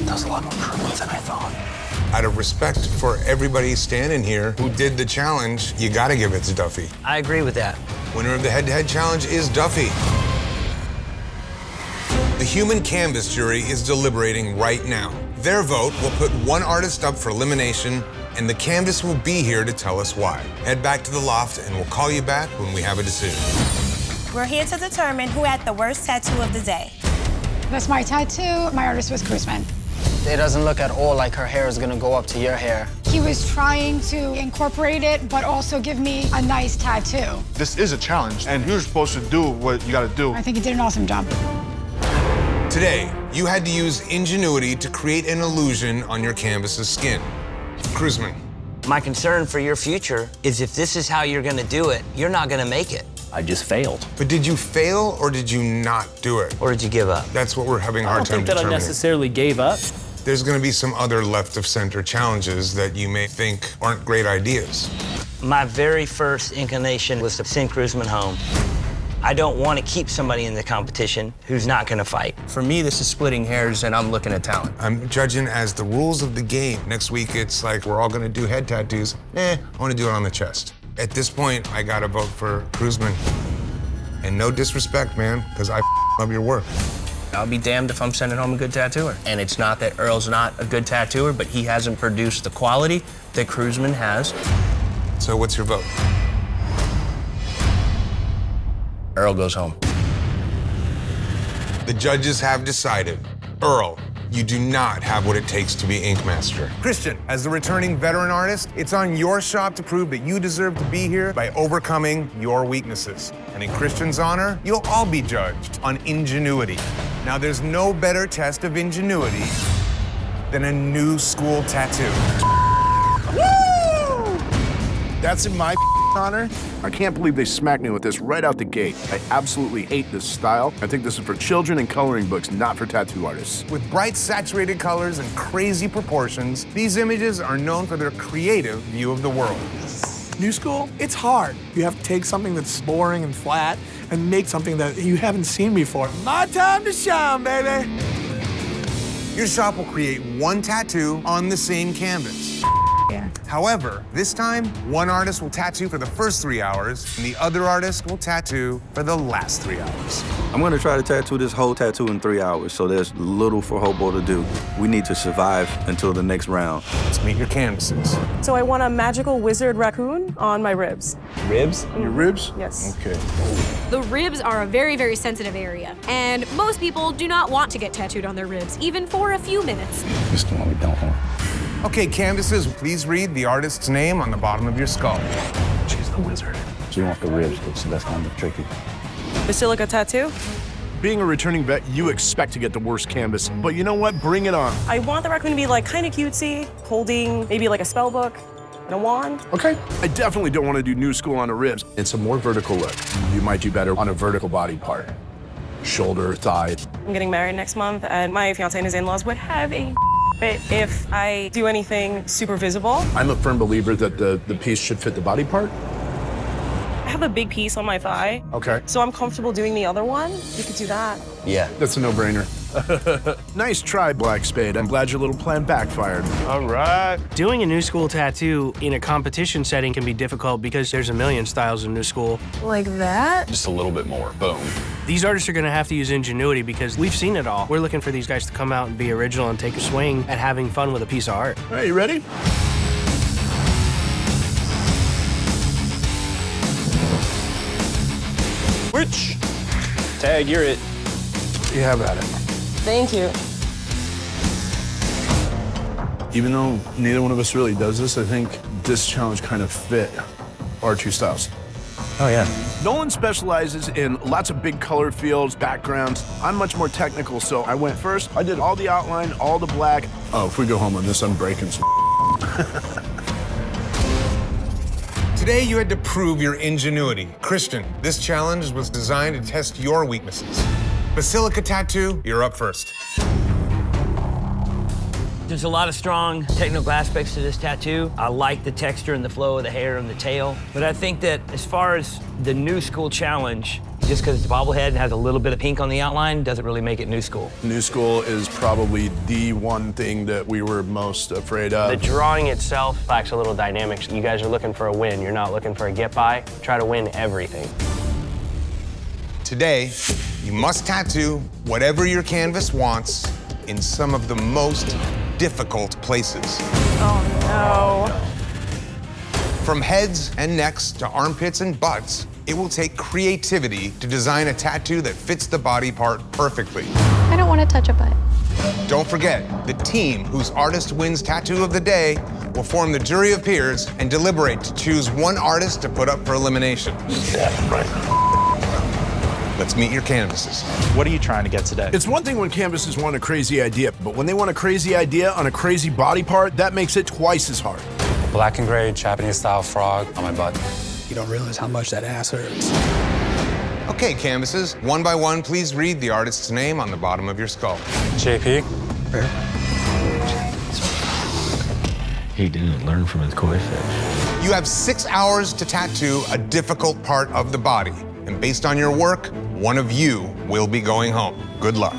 That was a lot more trouble than I thought.
Out of respect for everybody standing here who did the challenge, you gotta give it to Duffy.
I agree with that.
Winner of the head-to-head challenge is Duffy. The human canvas jury is deliberating right now. Their vote will put one artist up for elimination, and the canvas will be here to tell us why. Head back to the loft, and we'll call you back when we have a decision.
We're here to determine who had the worst tattoo of the day.
That's my tattoo. My artist was Cruiseman.
It doesn't look at all like her hair is gonna go up to your hair.
He was trying to incorporate it, but also give me a nice tattoo.
This is a challenge, and you're supposed to do what you gotta do.
I think he did an awesome job.
Today, you had to use ingenuity to create an illusion on your canvas's skin. Cruiseman.
My concern for your future is if this is how you're gonna do it, you're not gonna make it.
I just failed.
But did you fail or did you not do it?
Or did you give up?
That's what we're having a
I
hard
don't
time
think that I
determining.
necessarily gave up.
There's gonna be some other left of center challenges that you may think aren't great ideas.
My very first inclination was to send Cruiseman home. I don't want to keep somebody in the competition who's not gonna fight.
For me, this is splitting hairs, and I'm looking at talent.
I'm judging as the rules of the game. Next week, it's like we're all gonna do head tattoos. I wanna do it on the chest. At this point, I gotta vote for Cruiseman. And no disrespect, man, because I love your work.
I'll be damned if I'm sending home a good tattooer. And it's not that Earl's not a good tattooer, but he hasn't produced the quality that Cruiseman has.
So what's your vote?
Earl goes home.
The judges have decided. Earl, you do not have what it takes to be Ink Master. Christian, as the returning veteran artist, it's on your shop to prove that you deserve to be here by overcoming your weaknesses. And in Christian's honor, you'll all be judged on ingenuity. Now, there's no better test of ingenuity than a new school tattoo.
Woo! That's in my honor. I can't believe they smacked me with this right out the gate. I absolutely hate this style. I think this is for children and coloring books, not for tattoo artists.
With bright, saturated colors and crazy proportions, these images are known for their creative view of the world.
New school, it's hard. You have to take something that's boring and flat and make something that you haven't seen before. My time to shine, baby.
Your shop will create one tattoo on the same canvas.
Yeah.
However, this time, one artist will tattoo for the first 3 hours, and the other artist will tattoo for the last 3 hours.
I'm gonna try to tattoo this whole tattoo in 3 hours, so there's little for Hobo to do. We need to survive until the next round.
Let's meet your canvases.
So I want a magical wizard raccoon on my ribs.
Ribs? Your ribs?
Yes.
Okay.
The ribs are a very, very sensitive area, and most people do not want to get tattooed on their ribs, even for a few minutes.
This is the one we don't want.
Okay, canvases, please read the artist's name on the bottom of your skull.
She's the wizard. She wants the ribs, so that's kind of tricky.
Basilica tattoo.
Being a returning vet, you expect to get the worst canvas, but you know what? Bring it on.
I want the raccoon to be like kind of cutesy, holding maybe like a spell book and a wand.
Okay. I definitely don't want to do new school on the ribs. It's a more vertical look. You might do better on a vertical body part. Shoulder, thigh.
I'm getting married next month, and my fiance and his in-laws would have a fit if I do anything super visible.
I'm a firm believer that the piece should fit the body part.
I have a big piece on my thigh.
Okay.
So I'm comfortable doing the other one. You could do that.
Yeah. That's a no-brainer. Nice try, Black Spade. I'm glad your little plan backfired.
All right. Doing a new school tattoo in a competition setting can be difficult because there's a million styles of new school.
Like that?
Just a little bit more. Boom.
These artists are gonna have to use ingenuity because we've seen it all. We're looking for these guys to come out and be original and take a swing at having fun with a piece of art.
All right, you ready?
Which? Tag, you're it.
You have at it.
Thank you.
Even though neither one of us really does this, I think this challenge kind of fit our two styles.
Oh, yeah.
Nolan specializes in lots of big color fields, backgrounds. I'm much more technical, so I went first. I did all the outline, all the black. Oh, if we go home on this, I'm breaking some.
Today, you had to prove your ingenuity. Christian, this challenge was designed to test your weaknesses. Basilica Tattoo, you're up first.
There's a lot of strong technical aspects to this tattoo. I like the texture and the flow of the hair and the tail. But I think that as far as the new school challenge, just because it's a bobblehead and has a little bit of pink on the outline doesn't really make it new school.
New school is probably the one thing that we were most afraid of.
The drawing itself lacks a little dynamics. You guys are looking for a win. You're not looking for a get-by. Try to win everything.
Today, you must tattoo whatever your canvas wants in some of the most difficult places.
Oh, no.
From heads and necks to armpits and butts, it will take creativity to design a tattoo that fits the body part perfectly.
I don't want to touch a butt.
Don't forget, the team whose artist wins tattoo of the day will form the jury of peers and deliberate to choose one artist to put up for elimination.
Yeah, right.
Let's meet your canvases.
What are you trying to get today?
It's one thing when canvases want a crazy idea, but when they want a crazy idea on a crazy body part, that makes it twice as hard.
Black and gray Japanese-style frog on my butt.
You don't realize how much that ass hurts.
Okay, canvases, one by one, please read the artist's name on the bottom of your skull.
JP.
He didn't learn from his koi fish.
You have 6 hours to tattoo a difficult part of the body. And based on your work, one of you will be going home. Good luck.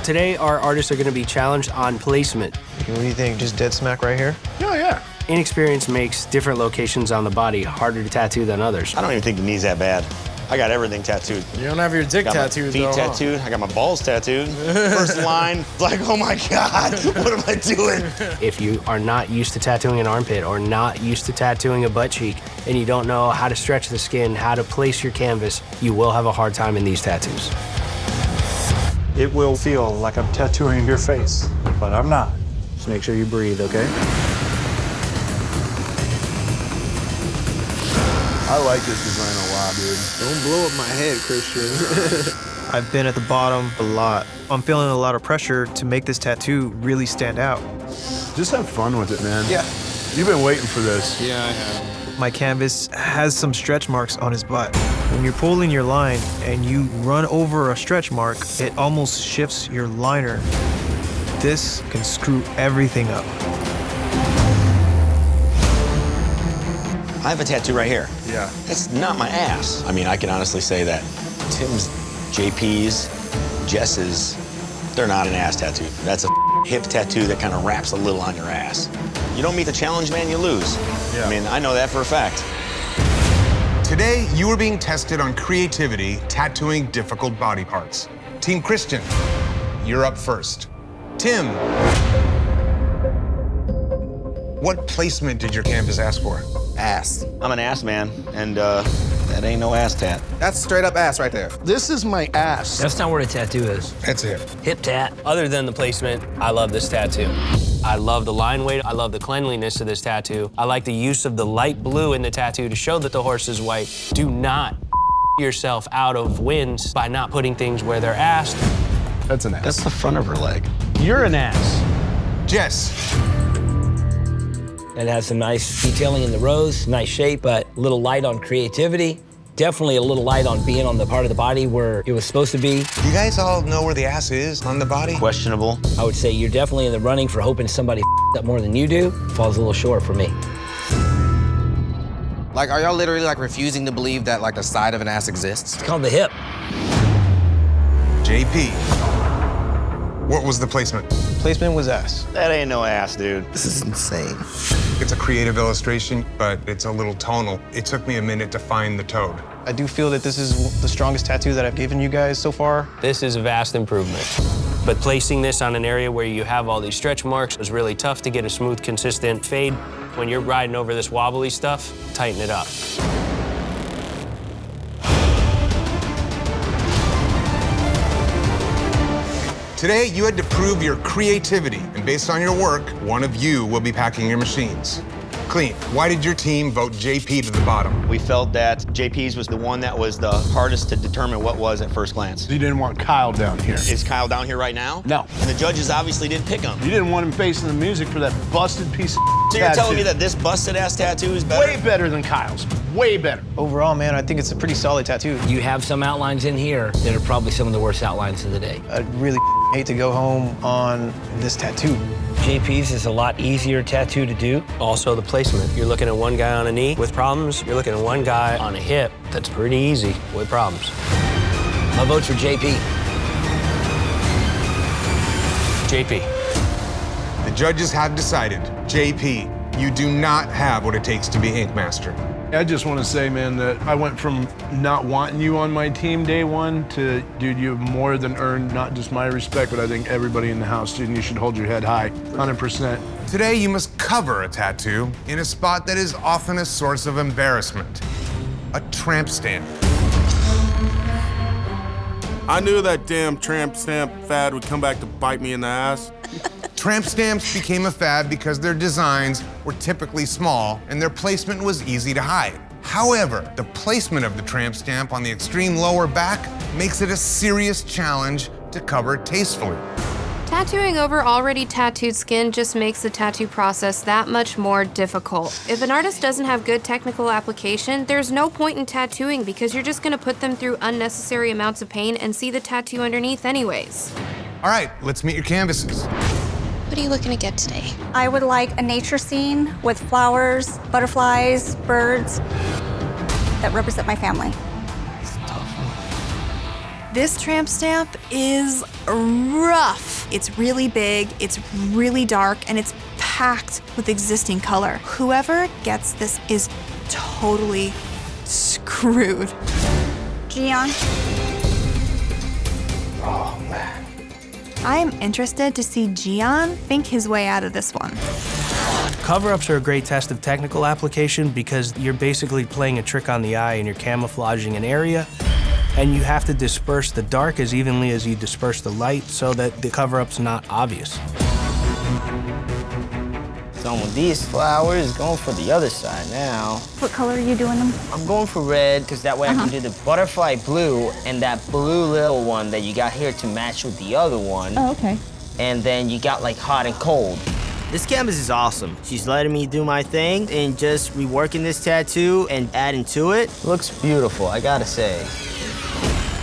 Today, our artists are going to be challenged on placement.
What do you think, just dead smack right here?
Yeah.
Inexperience makes different locations on the body harder to tattoo than others.
I don't even think the knee's that bad. I got everything tattooed.
You don't have your dick
I got
tattooed,
my feet
though, huh?
tattooed. I got my balls tattooed. First line, like, oh my God, what am I doing?
If you are not used to tattooing an armpit or not used to tattooing a butt cheek and you don't know how to stretch the skin, how to place your canvas, you will have a hard time in these tattoos.
It will feel like I'm tattooing your face, but I'm not. Just make sure you breathe, okay?
I like this design a lot, dude.
Don't blow up my head, Christian.
I've been at the bottom a lot. I'm feeling a lot of pressure to make this tattoo really stand out.
Just have fun with it, man.
Yeah.
You've been waiting for this.
Yeah, I have.
My canvas has some stretch marks on his butt. When you're pulling your line and you run over a stretch mark, it almost shifts your liner. This can screw everything up.
I have a tattoo right here.
Yeah.
That's not my ass. I mean, I can honestly say that. Tim's, JP's, Jess's, they're not an ass tattoo. That's a hip tattoo that kind of wraps a little on your ass. You don't meet the challenge, man, you lose.
Yeah.
I mean, I know that for a fact.
Today, you are being tested on creativity, tattooing difficult body parts. Team Christian, you're up first. Tim, what placement did your canvas ask for?
Ass. I'm an ass man, and that ain't no ass tat.
That's straight up ass right there.
This is my ass.
That's not where the tattoo is.
That's it.
Hip tat.
Other than the placement, I love this tattoo. I love the line weight. I love the cleanliness of this tattoo. I like the use of the light blue in the tattoo to show that the horse is white. Do not yourself out of wins by not putting things where they're asked.
That's an ass.
That's the front of her leg.
You're an ass.
Jess,
It has some nice detailing in the rose, nice shape, but a little light on creativity. Definitely a little light on being on the part of the body where it was supposed to be.
you guys all know where the ass is on the body?
Questionable.
I would say you're definitely in the running for hoping somebody up more than you do. Falls a little short for me.
Like, are y'all literally like refusing to believe that like the side of an ass exists?
It's called the hip.
JP, what was the placement?
Placement was ass.
That ain't no ass, dude.
This is insane.
It's a creative illustration, but it's a little tonal. It took me a minute to find the toad.
I do feel that this is the strongest tattoo that I've given you guys so far.
This is a vast improvement. But placing this on an area where you have all these stretch marks was really tough to get a smooth, consistent fade. When you're riding over this wobbly stuff, tighten it up.
Today, you had to prove your creativity, and based on your work, one of you will be packing your machines. Clean, why did your team vote JP to the bottom?
We felt that JP's was the one that was the hardest to determine what was at first glance.
You didn't want Kyle down here.
Is Kyle down here right now?
No.
And the judges obviously didn't pick him.
You didn't want him facing the music for that busted piece of
So you're telling me that this busted ass tattoo is better?
way better than Kyle's. Way better.
Overall, man, I think it's a pretty solid tattoo.
You have some outlines in here that are probably some of the worst outlines of the day.
I'd really hate to go home on this tattoo.
JP's is a lot easier tattoo to do.
Also the placement. You're looking at one guy on a knee with problems. You're looking at one guy on a hip that's pretty easy with problems.
My vote's for JP.
JP.
The judges have decided, JP, you do not have what it takes to be Ink Master.
I just want to say, man, that I went from not wanting you on my team day one to, dude, you've more than earned not just my respect, but I think everybody in the house, dude, and you should hold your head high, 100%.
Today, you must cover a tattoo in a spot that is often a source of embarrassment. A tramp stamp.
I knew that damn tramp stamp fad would come back to bite me in the ass.
Tramp stamps became a fad because their designs were typically small and their placement was easy to hide. However, the placement of the tramp stamp on the extreme lower back makes it a serious challenge to cover tastefully.
Tattooing over already tattooed skin just makes the tattoo process that much more difficult. If an artist doesn't have good technical application, there's no point in tattooing because you're just gonna put them through unnecessary amounts of pain and see the tattoo underneath anyways.
All right, let's meet your canvases.
What are you looking to get today?
I would like a nature scene with flowers, butterflies, birds that represent my family.
This tramp stamp is rough. It's really big, it's really dark, and it's packed with existing color. Whoever gets this is totally screwed.
Gian.
Oh, man.
I'm interested to see Gian think his way out of this one.
Cover-ups are a great test of technical application because you're basically playing a trick on the eye and you're camouflaging an area, and you have to disperse the dark as evenly as you disperse the light so that the cover-up's not obvious.
Some of these flowers going for the other side now.
What color are you doing them?
I'm going for red because that way I can do the butterfly blue and that blue little one that you got here to match with the other one.
Oh, okay.
And then you got like hot and cold. This canvas is awesome. She's letting me do my thing and just reworking this tattoo and adding to it. Looks beautiful, I gotta say.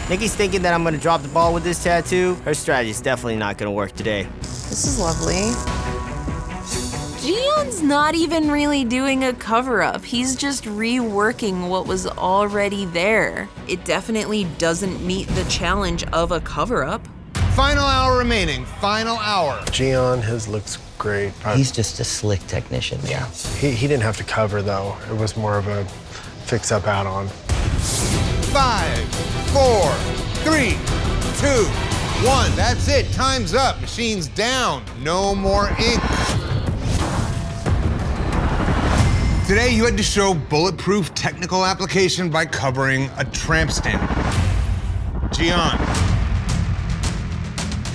Nikki's thinking that I'm gonna drop the ball with this tattoo. Her strategy's definitely not gonna work today.
This is lovely. Gian's not even really doing a cover-up. He's just reworking what was already there. It definitely doesn't meet the challenge of a cover-up.
Final hour remaining, final hour.
Gian has looked
great.
He's just a slick technician.
Yeah. He didn't have to cover, though. It was more of a fix-up add-on.
5, 4, 3, 2, 1. That's it. Time's up. Machine's down. No more ink. Today, you had to show bulletproof technical application by covering a tramp stamp. Gian.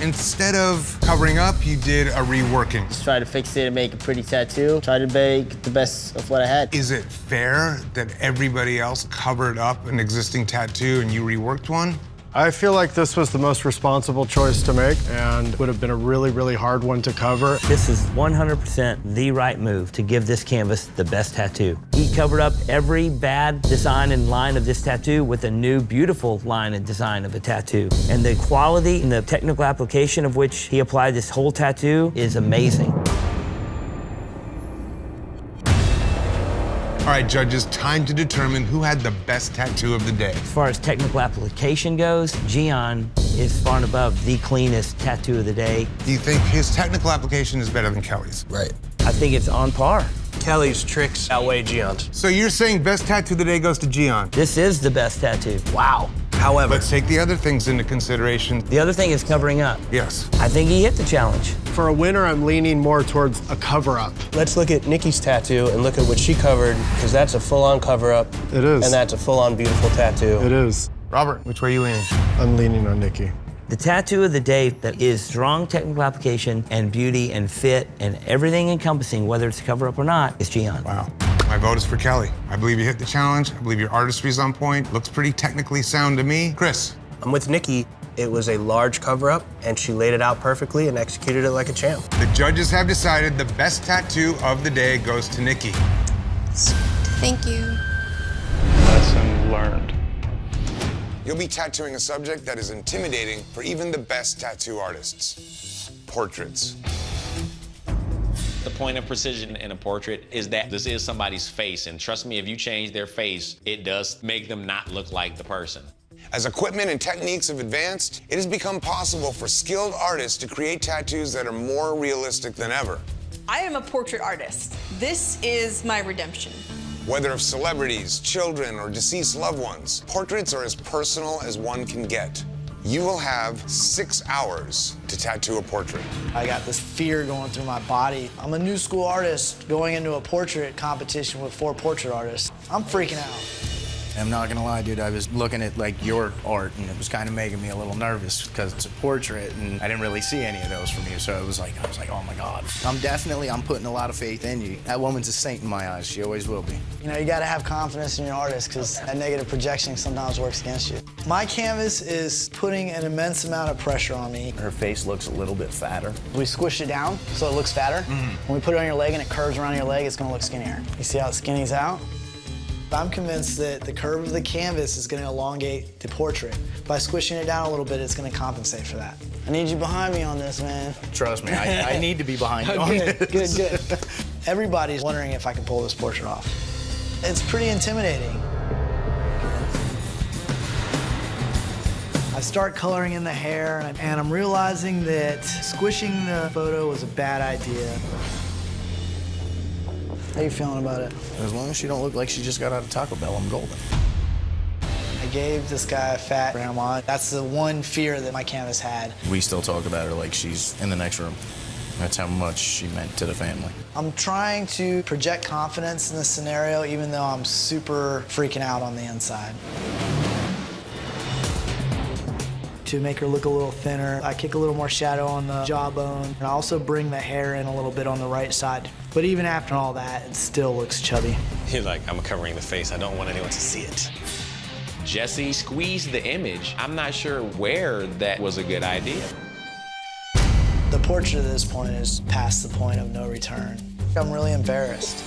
Instead of covering up, you did a reworking.
Just try to fix it and make a pretty tattoo. Try to make the best of what I had.
Is it fair that everybody else covered up an existing tattoo and you reworked one?
I feel like this was the most responsible choice to make and would have been a really, really hard one to cover.
This is 100% the right move to give this canvas the best tattoo. He covered up every bad design and line of this tattoo with a new, beautiful line and design of a tattoo. And the quality and the technical application of which he applied this whole tattoo is amazing.
All right, judges, time to determine who had the best tattoo of the day.
As far as technical application goes, Gian is far and above the cleanest tattoo of the day.
Do you think his technical application is better than Kelly's?
Right. I think it's on par.
Kelly's tricks outweigh Gian's.
So you're saying best tattoo of the day goes to Gian?
This is the best tattoo.
Wow.
However,
let's take the other things into consideration.
The other thing is covering up.
Yes.
I think he hit the challenge.
For a winner, I'm leaning more towards a cover-up.
Let's look at Nikki's tattoo and look at what she covered, because that's a full-on cover-up.
It is.
And that's a full-on beautiful tattoo.
It is.
Robert, which way are you leaning?
I'm leaning on Nikki.
The tattoo of the day that is strong technical application and beauty and fit and everything encompassing, whether it's a cover-up or not, is Gian.
Wow. My vote is for Kelly. I believe you hit the challenge. I believe your artistry's on point. Looks pretty technically sound to me. Chris.
I'm with Nikki. It was a large cover-up, and she laid it out perfectly and executed it like a champ.
The judges have decided the best tattoo of the day goes to Nikki.
Thank you.
Lesson learned.
You'll be tattooing a subject that is intimidating for even the best tattoo artists. Portraits.
The point of precision in a portrait is that this is somebody's face, and trust me, if you change their face, it does make them not look like the person.
As equipment and techniques have advanced, it has become possible for skilled artists to create tattoos that are more realistic than ever.
I am a portrait artist. This is my redemption.
Whether of celebrities, children, or deceased loved ones, portraits are as personal as one can get. You will have 6 hours to tattoo a portrait.
I got this fear going through my body. I'm a new school artist going into a portrait competition with 4 portrait artists. I'm freaking out.
I'm not gonna lie, dude, I was looking at like your art and it was kind of making me a little nervous because it's a portrait and I didn't really see any of those from you, so I was like, oh my God. I'm putting a lot of faith in you. That woman's a saint in my eyes, she always will be.
You know, you gotta have confidence in your artist because that negative projection sometimes works against you. My canvas is putting an immense amount of pressure on me.
Her face looks a little bit fatter.
We squish it down so it looks fatter. When we put it on your leg and it curves around your leg, it's gonna look skinnier. You see how it skinnies out? I'm convinced that the curve of the canvas is going to elongate the portrait. By squishing it down a little bit, it's going to compensate for that. I need you behind me on this, man.
Trust me, I need to be behind you on this.
Good. Everybody's wondering if I can pull this portrait off. It's pretty intimidating. I start coloring in the hair, and I'm realizing that squishing the photo was a bad idea. How you feeling about it?
As long as she don't look like she just got out of Taco Bell, I'm golden.
I gave this guy a fat grandma. That's the one fear that my canvas had.
We still talk about her like she's in the next room. That's how much she meant to the family.
I'm trying to project confidence in this scenario, even though I'm super freaking out on the inside. To make her look a little thinner, I kick a little more shadow on the jawbone, and I also bring the hair in a little bit on the right side. But even after all that, it still looks chubby.
You're like, I'm covering the face. I don't want anyone to see it. Jesse squeezed the image. I'm not sure where that was a good idea.
The portrait at this point is past the point of no return. I'm really embarrassed.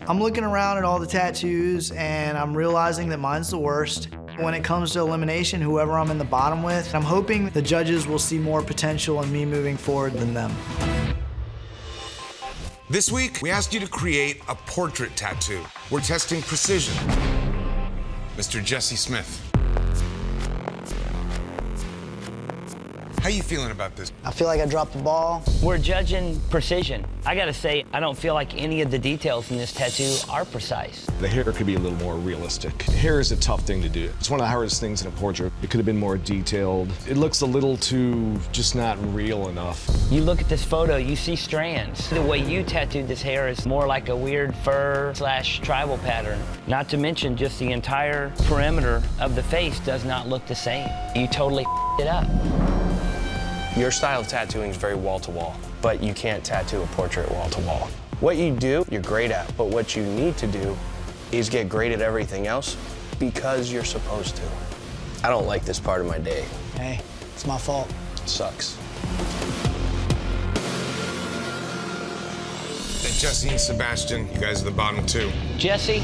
I'm looking around at all the tattoos, and I'm realizing that mine's the worst. When it comes to elimination, whoever I'm in the bottom with, I'm hoping the judges will see more potential in me moving forward than them.
This week, we asked you to create a portrait tattoo. We're testing precision. Mr. Jesse Smith. How How you feeling about this?
I feel like I dropped the ball.
We're judging precision. I gotta say, I don't feel like any of the details in this tattoo are precise.
The hair could be a little more realistic. Hair is a tough thing to do. It's one of the hardest things in a portrait. It could have been more detailed. It looks a little too just not real enough.
You look at this photo, you see strands. The way you tattooed this hair is more like a weird fur/tribal pattern. Not to mention just the entire perimeter of the face does not look the same. You totally it up.
Your style of tattooing is very wall-to-wall, but you can't tattoo a portrait wall-to-wall. What you do, you're great at, but what you need to do is get great at everything else because you're supposed to. I don't like this part of my day.
Hey, it's my fault.
It sucks.
And Jesse and Sebastian, you guys are the bottom two.
Jesse,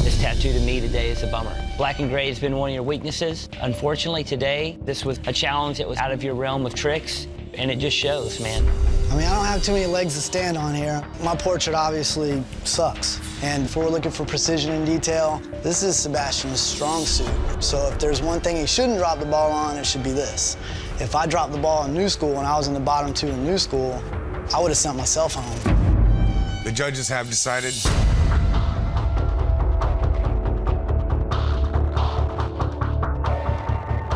this tattoo to me today is a bummer. Black and gray has been one of your weaknesses. Unfortunately, today, this was a challenge that was out of your realm of tricks, and it just shows, man.
I mean, I don't have too many legs to stand on here. My portrait obviously sucks. And if we're looking for precision and detail, this is Sebastian's strong suit. So if there's one thing he shouldn't drop the ball on, it should be this. If I dropped the ball in new school when I was in the bottom two in new school, I would have sent myself home.
The judges have decided.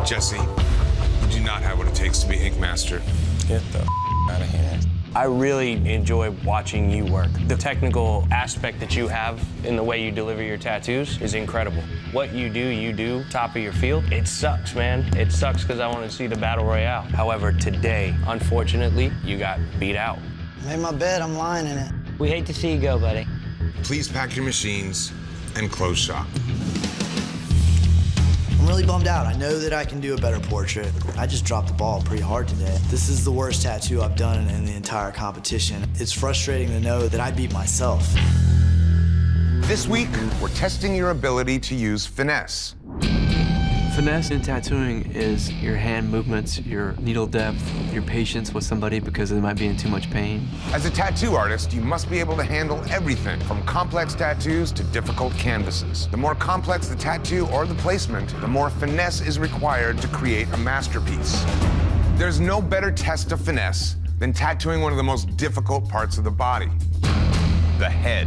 Jesse, you do not have what it takes to be Ink Master.
Get the out of here. I really enjoy watching you work. The technical aspect that you have in the way you deliver your tattoos is incredible. What you do, top of your field. It sucks, man. It sucks because I want to see the battle royale. However, today, unfortunately, you got beat out.
I made my bed, I'm lying in it.
We hate to see you go, buddy.
Please pack your machines and close shop.
I'm really bummed out. I know that I can do a better portrait. I just dropped the ball pretty hard today. This is the worst tattoo I've done in the entire competition. It's frustrating to know that I beat myself.
This week, we're testing your ability to use finesse.
Finesse in tattooing is your hand movements, your needle depth, your patience with somebody because they might be in too much pain.
As a tattoo artist, you must be able to handle everything from complex tattoos to difficult canvases. The more complex the tattoo or the placement, the more finesse is required to create a masterpiece. There's no better test of finesse than tattooing one of the most difficult parts of the body, the head.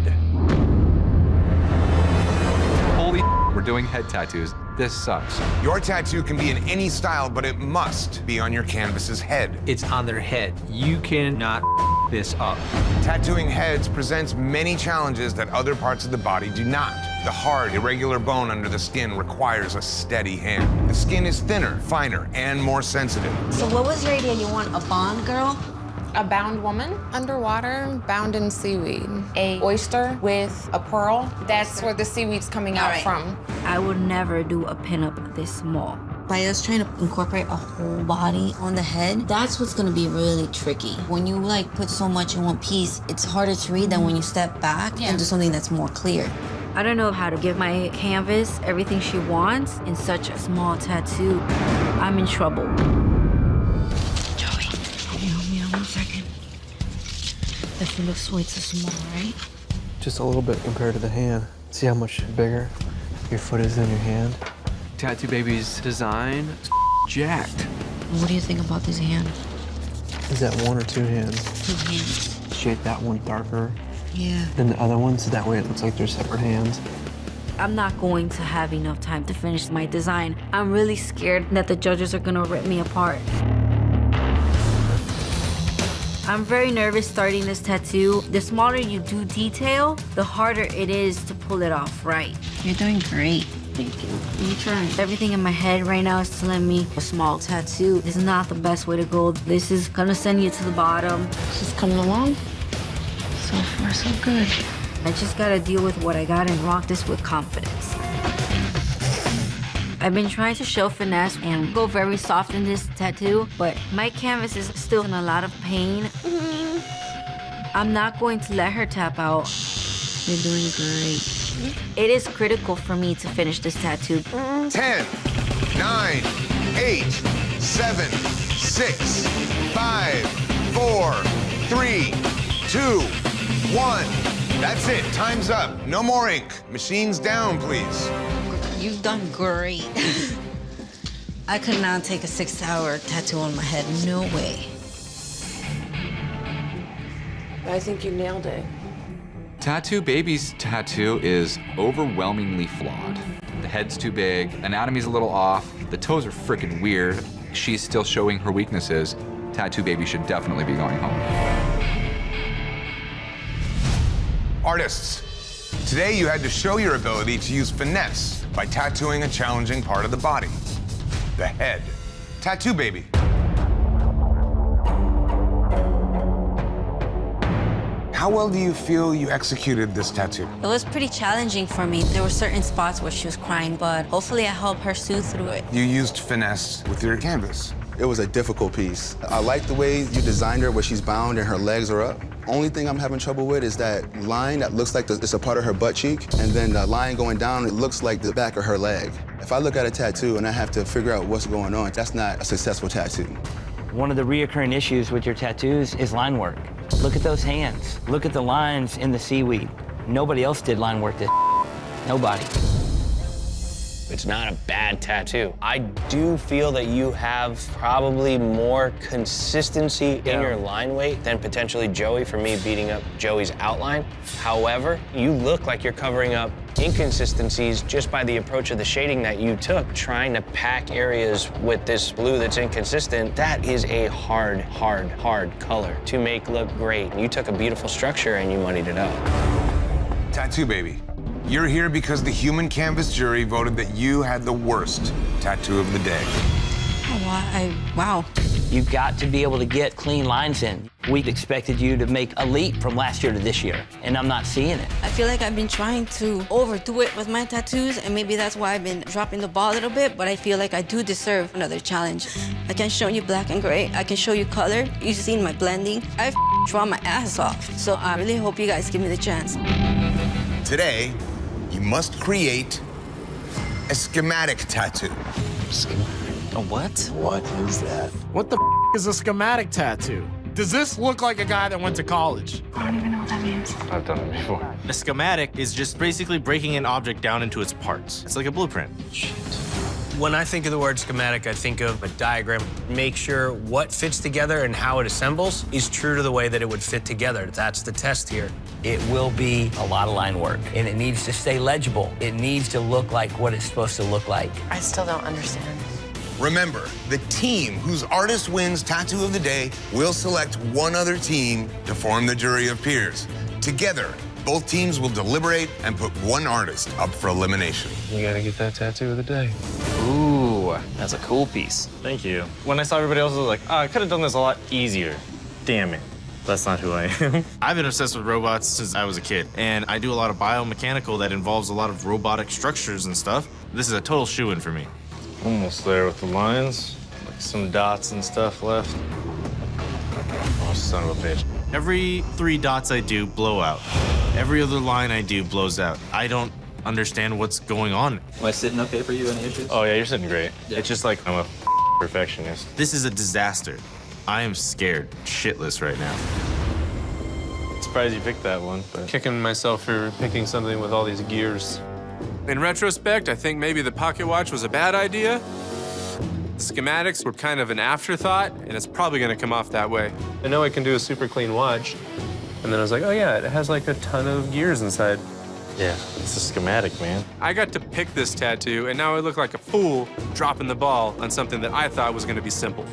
Holy we're doing head tattoos. This sucks.
Your tattoo can be in any style, but it must be on your canvas's head.
It's on their head. You cannot this up.
Tattooing heads presents many challenges that other parts of the body do not. The hard, irregular bone under the skin requires a steady hand. The skin is thinner, finer, and more sensitive.
So what was your idea? You want a Bond girl?
A bound woman underwater, bound in seaweed. A oyster with a pearl. That's where the seaweed's coming out from.
I would never do a pinup this small. By us trying to incorporate a whole body on the head, that's what's gonna be really tricky. When you like put so much in one piece, it's harder to read than when you step back into something that's more clear. I don't know how to give my canvas everything she wants in such a small tattoo. I'm in trouble. One second. If it looks way too small, right?
Just a little bit compared to the hand. See how much bigger your foot is than your hand? Tattoo Baby's design is jacked.
What do you think about this hand?
Is that one or two hands?
Two hands.
Shade that one darker
Yeah.
than the other one, so that way it looks like they're separate hands.
I'm not going to have enough time to finish my design. I'm really scared that the judges are gonna rip me apart. I'm very nervous starting this tattoo. The smaller you do detail, the harder it is to pull it off right. You're doing great. Thank you. I'm trying. Everything in my head right now is telling me a small tattoo is not the best way to go. This is gonna send you to the bottom.
She's coming along. So far, so good.
I just gotta deal with what I got and rock this with confidence. I've been trying to show finesse and go very soft in this tattoo, but my canvas is still in a lot of pain. I'm not going to let her tap out. You're doing great. It is critical for me to finish this tattoo.
10, 9, 8, 7, 6, 5, 4, 3, 2, 1. That's it. Time's up. No more ink. Machines down, please.
You've done great.
I could not take a 6-hour tattoo on my head. No way.
I think you nailed it.
Tattoo Baby's tattoo is overwhelmingly flawed. The head's too big, anatomy's a little off, the toes are freaking weird. She's still showing her weaknesses. Tattoo Baby should definitely be going home.
Artists, today you had to show your ability to use finesse by tattooing a challenging part of the body, the head. Tattoo Baby. How well do you feel you executed this tattoo?
It was pretty challenging for me. There were certain spots where she was crying, but hopefully I helped her soothe through it.
You used finesse with your canvas.
It was a difficult piece. I like the way you designed her where she's bound and her legs are up. Only thing I'm having trouble with is that line that looks like it's a part of her butt cheek, and then the line going down, it looks like the back of her leg. If I look at a tattoo and I have to figure out what's going on, that's not a successful tattoo.
One of the reoccurring issues with your tattoos is line work. Look at those hands. Look at the lines in the seaweed. Nobody else did line work this. Nobody.
It's not a bad tattoo. I do feel that you have probably more consistency in your line weight than potentially Joey for me beating up Joey's outline. However, you look like you're covering up inconsistencies just by the approach of the shading that you took, trying to pack areas with this blue that's inconsistent. That is a hard, hard, hard color to make look great. You took a beautiful structure and you muddied it up.
Tattoo Baby. You're here because the human canvas jury voted that you had the worst tattoo of the day.
Wow.
You've got to be able to get clean lines in. We expected you to make a leap from last year to this year, and I'm not seeing it.
I feel like I've been trying to overdo it with my tattoos, and maybe that's why I've been dropping the ball a little bit, but I feel like I do deserve another challenge. I can show you black and gray. I can show you color. You've seen my blending. I've drawn my ass off, so I really hope you guys give me the chance.
Today, you must create a schematic tattoo.
A what?
What is that? What the is a schematic tattoo? Does this look like a guy that went to college?
I don't even know what that means.
I've done it before.
A schematic is just basically breaking an object down into its parts. It's like a blueprint.
When I think of the word schematic, I think of a diagram. Make sure what fits together and how it assembles is true to the way that it would fit together. That's the test here.
It will be a lot of line work, and it needs to stay legible. It needs to look like what it's supposed to look like.
I still don't understand.
Remember, the team whose artist wins Tattoo of the Day will select one other team to form the jury of peers. Together, both teams will deliberate and put one artist up for elimination.
You gotta get that tattoo of the day.
Ooh, that's a cool piece.
Thank you. When I saw everybody else, I was like, oh, I could have done this a lot easier. Damn it. That's not who I am.
I've been obsessed with robots since I was a kid, and I do a lot of biomechanical that involves a lot of robotic structures and stuff. This is a total shoo-in for me.
Almost there with the lines. Like some dots and stuff left. Oh, son of a bitch.
Every 3 dots I do blow out. Every other line I do blows out. I don't understand what's going on.
Am I sitting okay for you? Any issues?
Oh, yeah, you're sitting great. Yeah. It's just like I'm a perfectionist.
This is a disaster. I am scared shitless right now.
Surprised you picked that one, but
kicking myself for picking something with all these gears. In retrospect, I think maybe the pocket watch was a bad idea. The schematics were kind of an afterthought, and it's probably gonna come off that way. I know I can do a super clean watch, and then I was like, oh yeah, it has like a ton of gears inside.
Yeah, it's a schematic, man.
I got to pick this tattoo, and now I look like a fool dropping the ball on something that I thought was gonna be simple.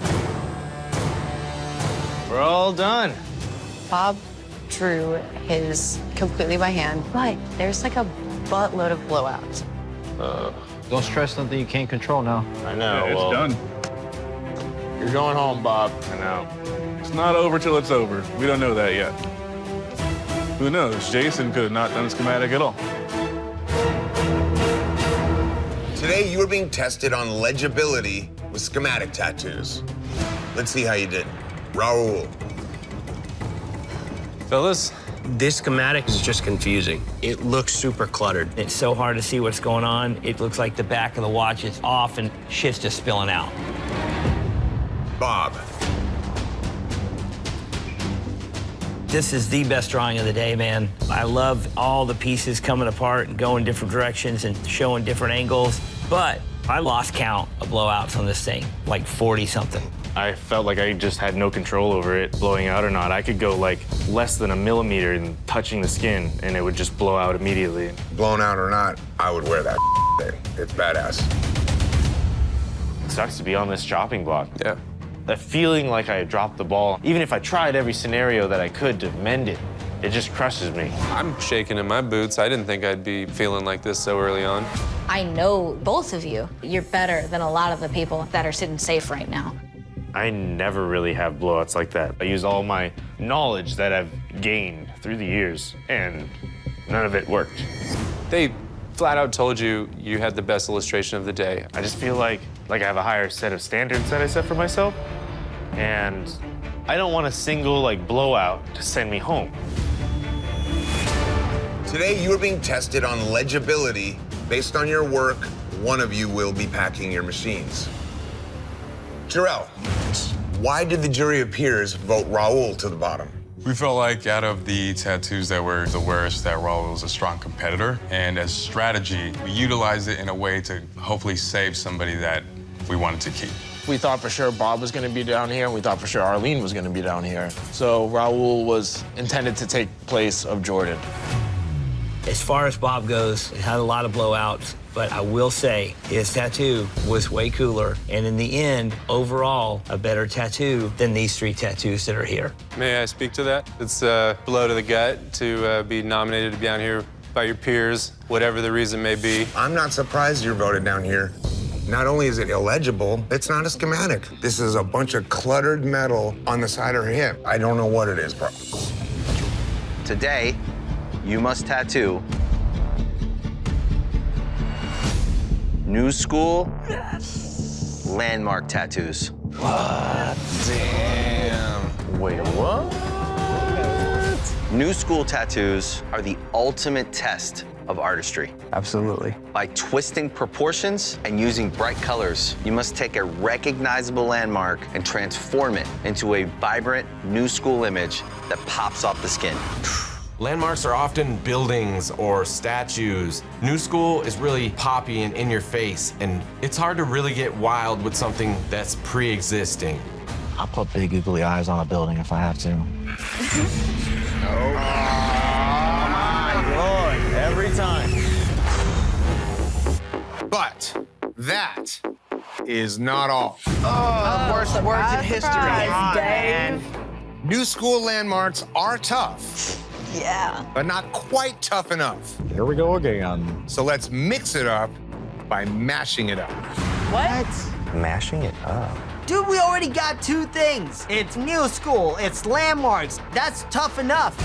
We're all done.
Bob drew his completely by hand, but there's like a buttload of blowouts.
Don't stress something you can't control now.
I know.
Yeah, it's done. You're going home, Bob.
I know.
It's not over till it's over. We don't know that yet. Who knows? Jason could have not done a schematic at all.
Today, you are being tested on legibility with schematic tattoos. Let's see how you did. Raul.
Fellas, this schematic is just confusing. It looks super cluttered.
It's so hard to see what's going on. It looks like the back of the watch is off and shit's just spilling out.
Bob.
This is the best drawing of the day, man. I love all the pieces coming apart and going different directions and showing different angles, but I lost count of blowouts on this thing, like 40-something.
I felt like I just had no control over it blowing out or not. I could go like less than a millimeter in touching the skin and it would just blow out immediately.
Blown out or not, I would wear that thing. It's badass.
It sucks to be on this chopping block. Yeah. That feeling like I had dropped the ball, even if I tried every scenario that I could to mend it, it just crushes me.
I'm shaking in my boots. I didn't think I'd be feeling like this so early on.
I know both of you. You're better than a lot of the people that are sitting safe right now.
I never really have blowouts like that. I use all my knowledge that I've gained through the years, and none of it worked.
They flat out told you you had the best illustration of the day.
I just feel like I have a higher set of standards that I set for myself, and I don't want a single blowout to send me home.
Today, you are being tested on legibility. Based on your work, one of you will be packing your machines. Jarrell, why did the jury of peers vote Raul to the bottom?
We felt like out of the tattoos that were the worst, that Raul was a strong competitor. And as strategy, we utilized it in a way to hopefully save somebody that we wanted to keep.
We thought for sure Bob was going to be down here, and we thought for sure Arlene was going to be down here. So Raul was intended to take place of Jordan.
As far as Bob goes, it had a lot of blowouts, but I will say his tattoo was way cooler, and in the end, overall, a better tattoo than these 3 tattoos that are here.
May I speak to that? It's a blow to the gut to be nominated to be down here by your peers, whatever the reason may be.
I'm not surprised you're voted down here. Not only is it illegible, it's not a schematic. This is a bunch of cluttered metal on the side of her hip. I don't know what it is, bro.
Today, you must tattoo New School landmark tattoos.
What? Damn. Wait, what?
New School tattoos are the ultimate test of artistry.
Absolutely.
By twisting proportions and using bright colors, you must take a recognizable landmark and transform it into a vibrant New School image that pops off the skin.
Landmarks are often buildings or statues. New School is really poppy and in your face, and it's hard to really get wild with something that's pre-existing.
I'll put big googly eyes on a building if I have to.
Oh my Lord, every time.
But that is not all.
Oh, the worst words in history.
Man. New School landmarks are tough.
Yeah.
But not quite tough enough.
Here we go again.
So let's mix it up by mashing it up.
What?
Mashing it up.
Dude, we already got 2 things. It's New School, it's landmarks. That's tough enough.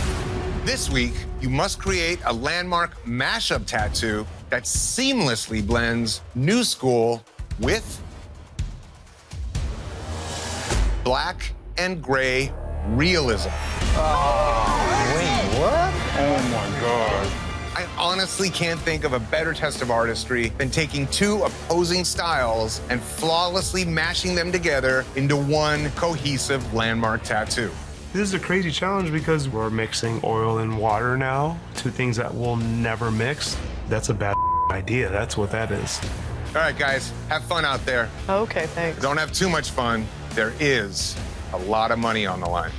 This week, you must create a landmark mashup tattoo that seamlessly blends New School with black and gray realism.
Wait, what?
Oh my God. I honestly can't think of a better test of artistry than taking 2 opposing styles and flawlessly mashing them together into one cohesive landmark tattoo.
This is a crazy challenge because we're mixing oil and water now, 2 things that will never mix. That's a bad idea. That's what that is.
All right, guys, have fun out there.
Okay, thanks.
Don't have too much fun. There is a lot of money on the line.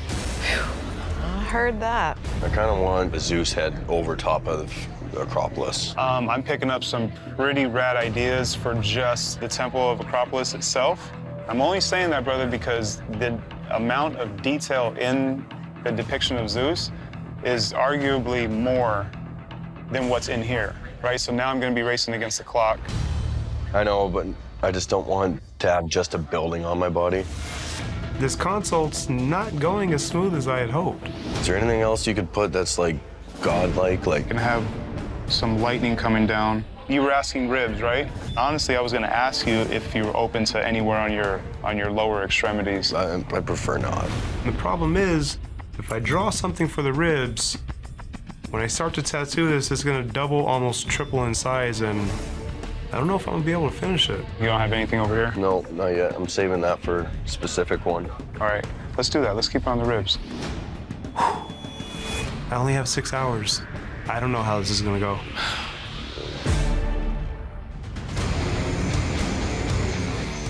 I heard that.
I kind of want a Zeus head over top of the Acropolis.
I'm picking up some pretty rad ideas for just the Temple of Acropolis itself. I'm only saying that, brother, because the amount of detail in the depiction of Zeus is arguably more than what's in here, right? So now I'm going to be racing against the clock.
I know, but I just don't want to have just a building on my body.
This consult's not going as smooth as I had hoped.
Is there anything else you could put that's godlike?
Gonna have some lightning coming down. You were asking ribs, right? Honestly, I was gonna ask you if you were open to anywhere on your lower extremities.
I prefer not.
The problem is, if I draw something for the ribs, when I start to tattoo this, it's gonna double, almost triple in size, and I don't know if I'm gonna be able to finish it.
You don't have anything over here?
No, not yet. I'm saving that for a specific one.
All right, let's do that. Let's keep on the ribs. I only have 6 hours. I don't know how this is gonna go.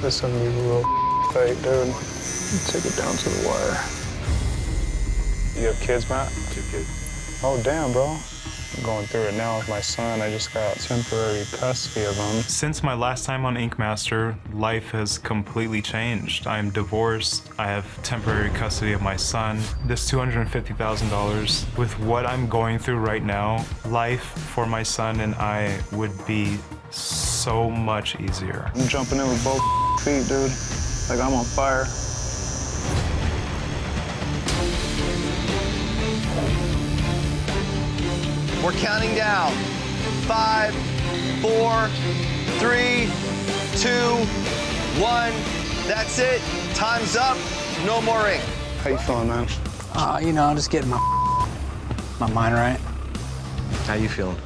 This is gonna be real tight, dude. Take it down to the wire. You have kids, Matt?
2 kids.
Oh, damn, bro. I'm going through it now with my son. I just got temporary custody of him. Since my last time on Ink Master, life has completely changed. I'm divorced. I have temporary custody of my son. This $250,000, with what I'm going through right now, life for my son and I would be so much easier. I'm jumping in with both feet, dude. Like I'm on fire.
We're counting down. 5, 4, 3, 2, 1. That's it. Time's up. No more ink.
How you feeling, man?
You know, I'm just getting my mind right.
How you feeling?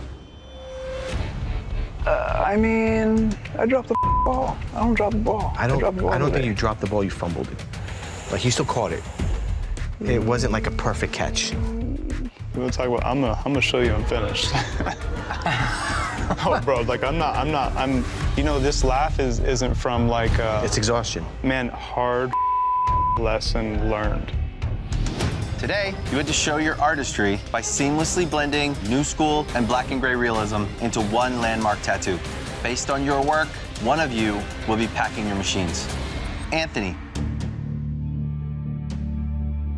I mean, I dropped the ball. I don't drop the ball.
I don't think you dropped the ball, you fumbled it. Like, you still caught it. It wasn't like a perfect catch.
We'll talk about, I'm gonna show you I'm finished. Oh, bro, like you know, this laugh isn't from like,
it's exhaustion.
Man, hard lesson learned.
Today, you had to show your artistry by seamlessly blending new school and black and gray realism into one landmark tattoo. Based on your work, one of you will be packing your machines. Anthony,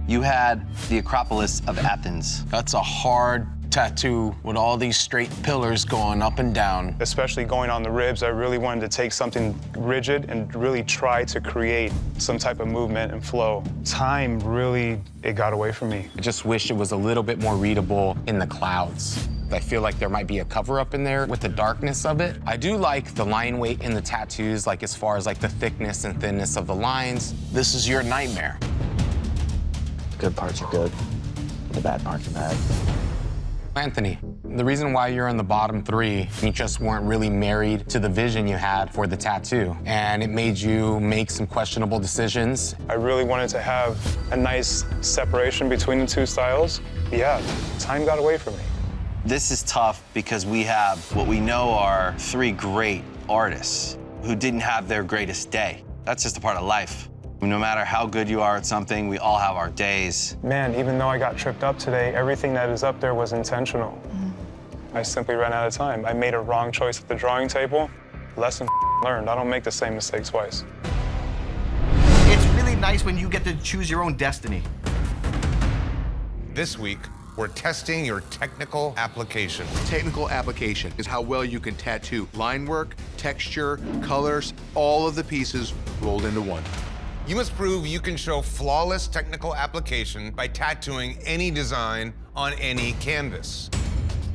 you had the Acropolis of Athens.
That's a hard tattoo with all these straight pillars going up and down.
Especially going on the ribs, I really wanted to take something rigid and really try to create some type of movement and flow. Time really, it got away from me.
I just wish it was a little bit more readable in the clouds. I feel like there might be a cover-up in there with the darkness of it. I do like the line weight in the tattoos, like as far as like the thickness and thinness of the lines. This is your nightmare.
The good parts are good. The bad parts are bad.
Anthony, the reason why you're in the bottom 3, you just weren't really married to the vision you had for the tattoo, and it made you make some questionable decisions.
I really wanted to have a nice separation between the two styles. Yeah, time got away from me.
This is tough because we have what we know are 3 great artists who didn't have their greatest day. That's just a part of life. No matter how good you are at something, we all have our days.
Man, even though I got tripped up today, everything that is up there was intentional. I simply ran out of time. I made a wrong choice at the drawing table. Lesson learned. I don't make the same mistake twice.
It's really nice when you get to choose your own destiny.
This week, we're testing your technical application.
Technical application is how well you can tattoo line work, texture, colors, all of the pieces rolled into one.
You must prove you can show flawless technical application by tattooing any design on any canvas.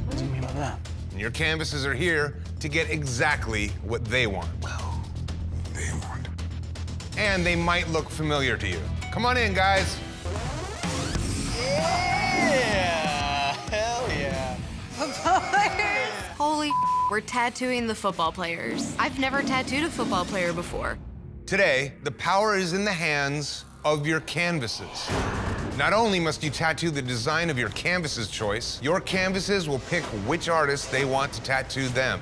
What do you mean by that?
And your canvases are here to get exactly what they want.
Well, they want.
And they might look familiar to you. Come on in, guys.
Yeah! Hell yeah! Football players! Holy we're tattooing the football players. I've never tattooed a football player before.
Today, the power is in the hands of your canvases. Not only must you tattoo the design of your canvas's choice, your canvases will pick which artist they want to tattoo them.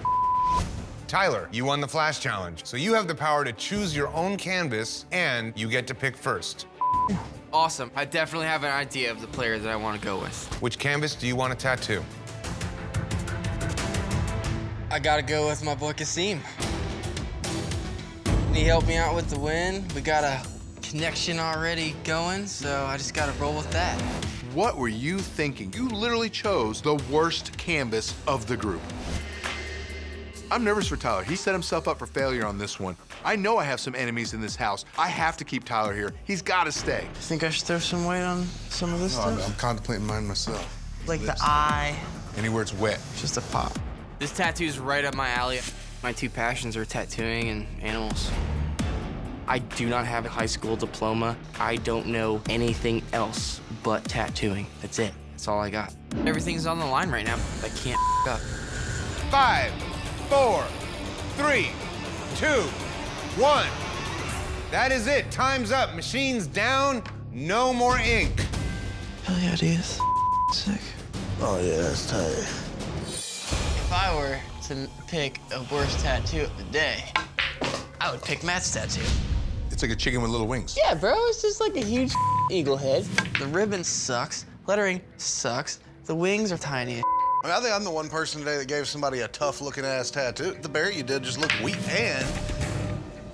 Tyler, you won the Flash Challenge, so you have the power to choose your own canvas, and you get to pick first.
Awesome. I definitely have an idea of the player that I want to go with.
Which canvas do you want to tattoo?
I gotta go with my boy Kasim. He helped me out with the win. We got a connection already going, so I just gotta roll with that.
What were you thinking? You literally chose the worst canvas of the group. I'm nervous for Tyler. He set himself up for failure on this one. I know I have some enemies in this house. I have to keep Tyler here. He's gotta stay.
You think I should throw some weight on some of this stuff?
I'm contemplating mine myself.
Like the eye.
Anywhere it's wet.
Just a pop. This tattoo's right up my alley. My 2 passions are tattooing and animals. I do not have a high school diploma. I don't know anything else but tattooing. That's it. That's all I got. Everything's on the line right now. I can't up.
5, 4, 3, 2, 1. That is it. Time's up. Machines down. No more ink.
Hell yeah, dude. Sick.
Oh yeah, that's tight.
If I were to pick a worst tattoo of the day, I would pick Matt's tattoo.
It's like a chicken with little wings.
Yeah, bro, it's just like a huge eagle head. The ribbon sucks, lettering sucks, the wings are tiny.
I mean, I think I'm the one person today that gave somebody a tough-looking ass tattoo. The bear you did just looked weak, and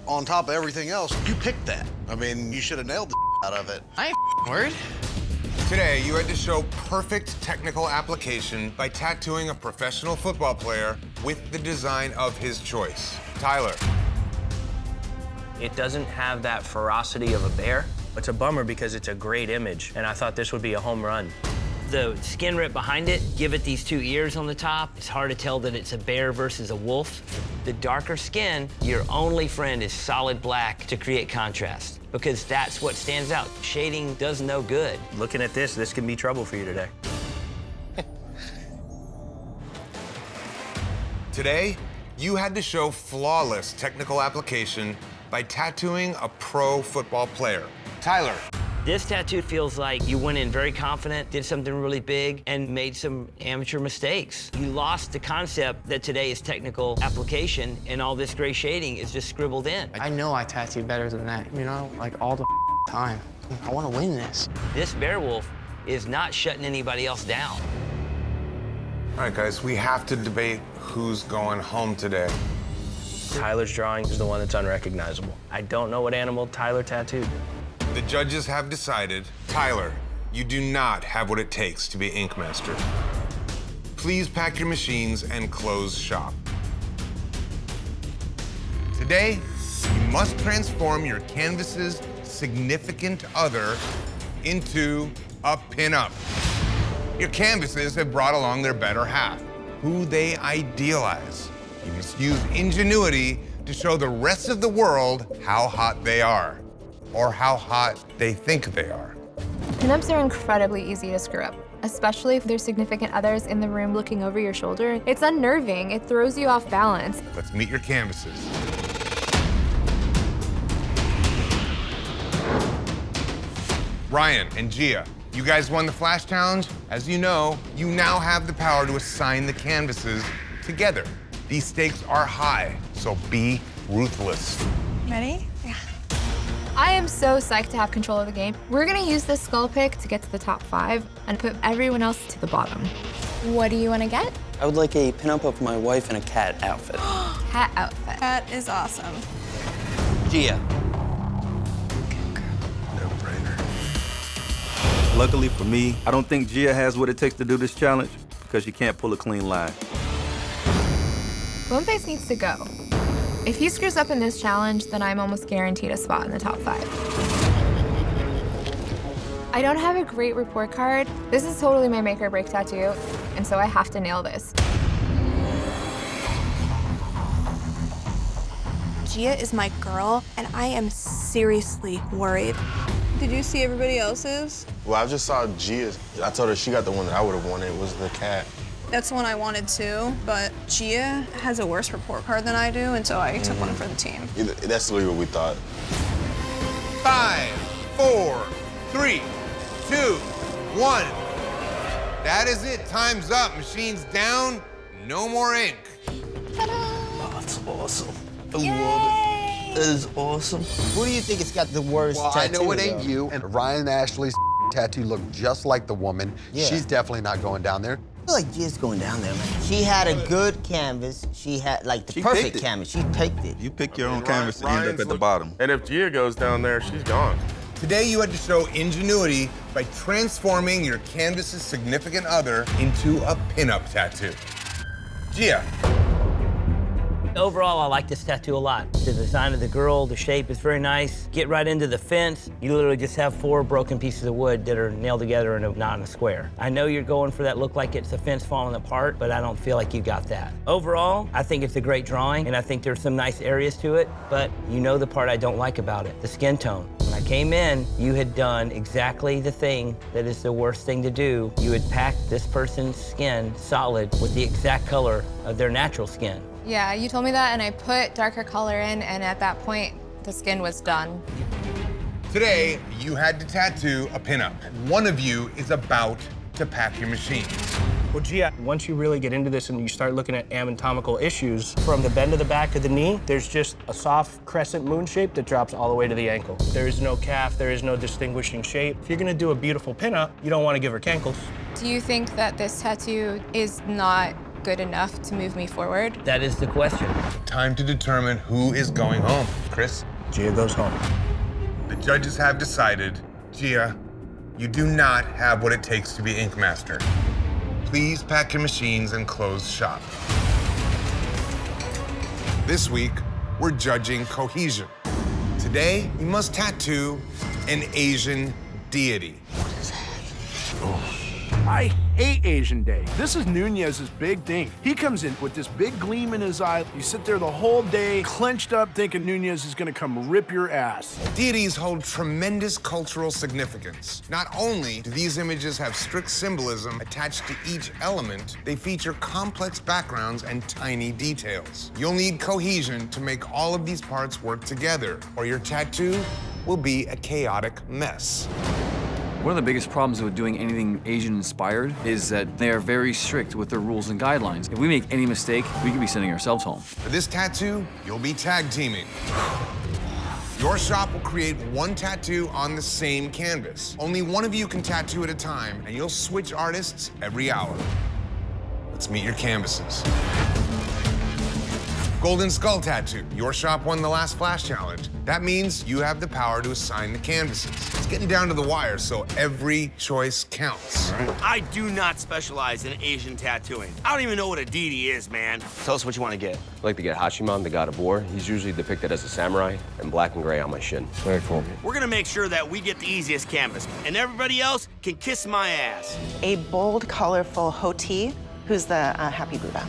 on top of everything else, you picked that. I mean, you should have nailed the out of it.
I ain't worried.
Today, you had to show perfect technical application by tattooing a professional football player with the design of his choice. Tyler.
It doesn't have that ferocity of a bear. It's a bummer because it's a great image, and I thought this would be a home run.
The skin rip behind it, give it these two ears on the top. It's hard to tell that it's a bear versus a wolf. The darker skin, your only friend is solid black to create contrast, because that's what stands out. Shading does no good.
Looking at this can be trouble for you today.
Today, you had to show flawless technical application by tattooing a pro football player. Tyler.
This tattoo feels like you went in very confident, did something really big, and made some amateur mistakes. You lost the concept that today is technical application, and all this gray shading is just scribbled in.
I know I tattoo better than that, you know, like all the time. I want to win this.
This bear wolf is not shutting anybody else down.
All right, guys, we have to debate who's going home today.
Tyler's drawing is the one that's unrecognizable. I don't know what animal Tyler tattooed.
The judges have decided, Tyler, you do not have what it takes to be Ink Master. Please pack your machines and close shop. Today, you must transform your canvas's significant other into a pinup. Your canvases have brought along their better half, who they idealize. You must use ingenuity to show the rest of the world how hot they are, or how hot they think they are.
Pinups are incredibly easy to screw up, especially if there's significant others in the room looking over your shoulder. It's unnerving. It throws you off balance.
Let's meet your canvases. Ryan and Gia, you guys won the Flash Challenge. As you know, you now have the power to assign the canvases together. These stakes are high, so be ruthless.
Ready? Yeah. I am so psyched to have control of the game. We're gonna use this skull pick to get to the top 5 and put everyone else to the bottom. What do you wanna get?
I would like a pinup of my wife in a cat outfit.
Cat outfit.
That is awesome.
Gia.
Luckily for me, I don't think Gia has what it takes to do this challenge because she can't pull a clean line.
Boneface needs to go. If he screws up in this challenge, then I'm almost guaranteed a spot in the top 5. I don't have a great report card. This is totally my make or break tattoo, and so I have to nail this.
Gia is my girl, and I am seriously worried. Did you see everybody else's?
Well, I just saw Gia's. I told her she got the one that I would have wanted. It was the cat.
That's the one I wanted too, but Gia has a worse report card than I do, and so I took one for the team.
That's literally what we thought.
5, 4, 3, 2, 1. That is it. Time's up. Machines down. No more ink.
Oh, that's awesome. I love it. That is awesome.
Who do you think has got the worst tattoo?
I know it ain't
though?
you. And Ryan Ashley's tattoo looked just like the woman.
Yeah.
She's definitely not going down there.
I feel like Gia's going down there, man. She had a good canvas. She had, like, the perfect canvas. She picked it.
You pick your own canvas and end up at the bottom.
And if Gia goes down there, she's gone.
Today, you had to show ingenuity by transforming your canvas's significant other into a pinup tattoo. Gia.
Overall, I like this tattoo a lot. The design of the girl, the shape is very nice. Get right into the fence. You literally just have 4 broken pieces of wood that are nailed together in not in a square. I know you're going for that look like it's a fence falling apart, but I don't feel like you got that. Overall, I think it's a great drawing, and I think there's some nice areas to it, but you know the part I don't like about it, the skin tone. When I came in, you had done exactly the thing that is the worst thing to do. You had packed this person's skin solid with the exact color of their natural skin.
Yeah, you told me that, and I put darker color in, and at that point, the skin was done.
Today, you had to tattoo a pinup. One of you is about to pack your machines.
Well, Gia, once you really get into this and you start looking at anatomical issues, from the bend of the back to the knee, there's just a soft crescent moon shape that drops all the way to the ankle. There is no calf, there is no distinguishing shape. If you're gonna do a beautiful pinup, you don't wanna give her cankles.
Do you think that this tattoo is not good enough to move me forward?
That is the question.
Time to determine who is going home. Chris?
Gia goes home.
The judges have decided, Gia, you do not have what it takes to be Ink Master. Please pack your machines and close shop. This week, we're judging cohesion. Today, you must tattoo an Asian deity.
I hate Asian Day. This is Nunez's big thing. He comes in with this big gleam in his eye. You sit there the whole day, clenched up, thinking Nunez is gonna come rip your ass.
Deities hold tremendous cultural significance. Not only do these images have strict symbolism attached to each element, they feature complex backgrounds and tiny details. You'll need cohesion to make all of these parts work together, or your tattoo will be a chaotic mess.
One of the biggest problems with doing anything Asian-inspired is that they are very strict with their rules and guidelines. If we make any mistake, we could be sending ourselves home.
For this tattoo, you'll be tag teaming. Your shop will create one tattoo on the same canvas. Only one of you can tattoo at a time, and you'll switch artists every hour. Let's meet your canvases. Golden Skull Tattoo. Your shop won the last Flash Challenge. That means you have the power to assign the canvases. It's getting down to the wire, so every choice counts.
I do not specialize in Asian tattooing. I don't even know what a deity is, man. Tell us what you want to get.
I'd like to get Hachiman, the god of war. He's usually depicted as a samurai, and black and gray on my shin.
Very cool.
We're gonna make sure that we get the easiest canvas, and everybody else can kiss my ass.
A bold, colorful Hoti, who's the happy Buddha.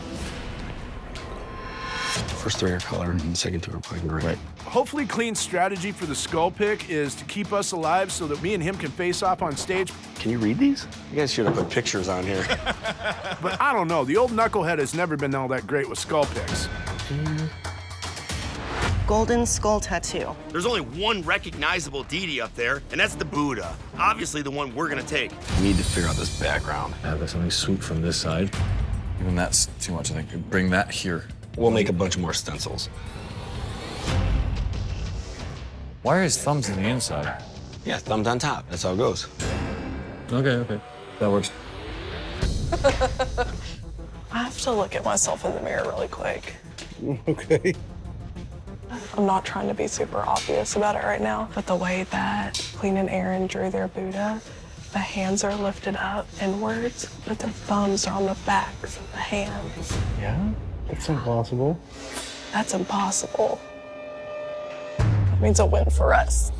First three are color, and the second two are black and gray. Right.
Hopefully Clean's strategy for the skull pick is to keep us alive so that me and him can face off on stage.
Can you read these?
You guys should have put pictures on here.
But I don't know, the old knucklehead has never been all that great with skull picks.
Golden Skull Tattoo.
There's only one recognizable deity up there, and that's the Buddha. Obviously the one we're gonna take.
We need to figure out this background.
Have something sweet from this side. Even that's too much, I think. Bring that here.
We'll make a bunch more stencils.
Why are his thumbs on the inside?
Yeah, thumbs on top. That's how it goes.
Okay. That works.
I have to look at myself in the mirror really quick.
Okay.
I'm not trying to be super obvious about it right now, but the way that Clean and Aaron drew their Buddha, the hands are lifted up inwards, but the thumbs are on the backs of the hands.
Yeah? That's impossible.
That's impossible. That means a win for us.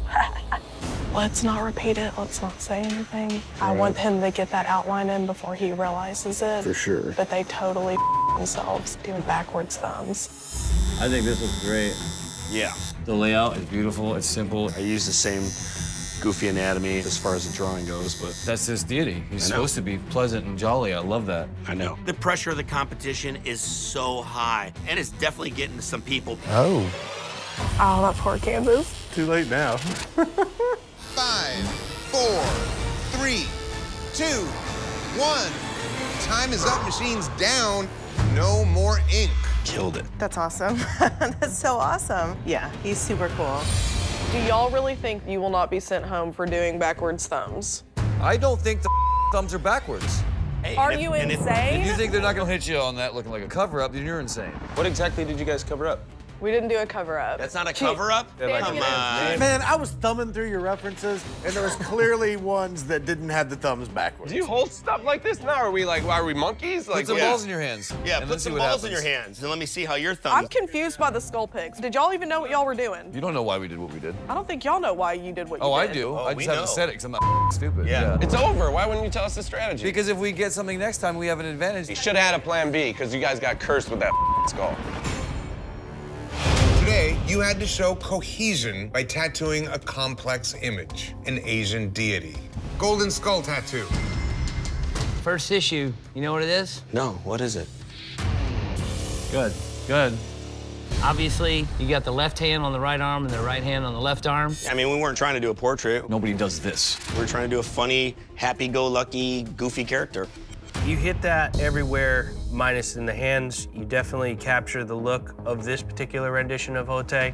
Let's not repeat it. Let's not say anything. I want him to get that outline in before he realizes it.
For sure.
But they totally themselves doing backwards thumbs.
I think this looks great.
Yeah.
The layout is beautiful, it's simple.
I use the same goofy anatomy as far as the drawing goes, but
That's this deity. He's supposed to be pleasant and jolly. I love that.
I know. The pressure of the competition is so high, and it's definitely getting to some people.
Oh.
Oh, that poor canvas.
Too late now.
5, 4, 3, 2, 1. Time is up, machines down. No more ink.
Killed it.
That's awesome. That's so awesome. Yeah, he's super cool.
Do y'all really think you will not be sent home for doing backwards thumbs?
I don't think the thumbs are backwards.
Are you insane?
If you think they're not gonna hit you on that looking like a cover-up, then you're insane.
What exactly did you guys cover up?
We didn't do a cover-up.
That's not a cover-up? Come on.
Man, I was thumbing through your references, and there was clearly ones that didn't have the thumbs backwards.
Do you hold stuff like this now? Are we monkeys?
Put some balls in your hands.
Yeah,
and
put some balls in your hands, and let me see how your thumbs...
I'm confused by the skull picks. Did y'all even know what y'all were doing?
You don't know why we did what we did.
I don't think y'all know why you did what you did.
Oh, I do. I just haven't said it because I'm not stupid.
Yeah.
It's over. Why wouldn't you tell us the strategy?
Because if we get something next time, we have an advantage.
You should have had a plan B, because you guys got cursed with that skull.
Today, you had to show cohesion by tattooing a complex image, an Asian deity. Golden Skull Tattoo.
First issue, you know what it is?
No, what is it?
Good.
Obviously, you got the left hand on the right arm and the right hand on the left arm.
I mean, we weren't trying to do a portrait.
Nobody does this.
We were trying to do a funny, happy-go-lucky, goofy character.
You hit that everywhere, minus in the hands. You definitely capture the look of this particular rendition of Hote. The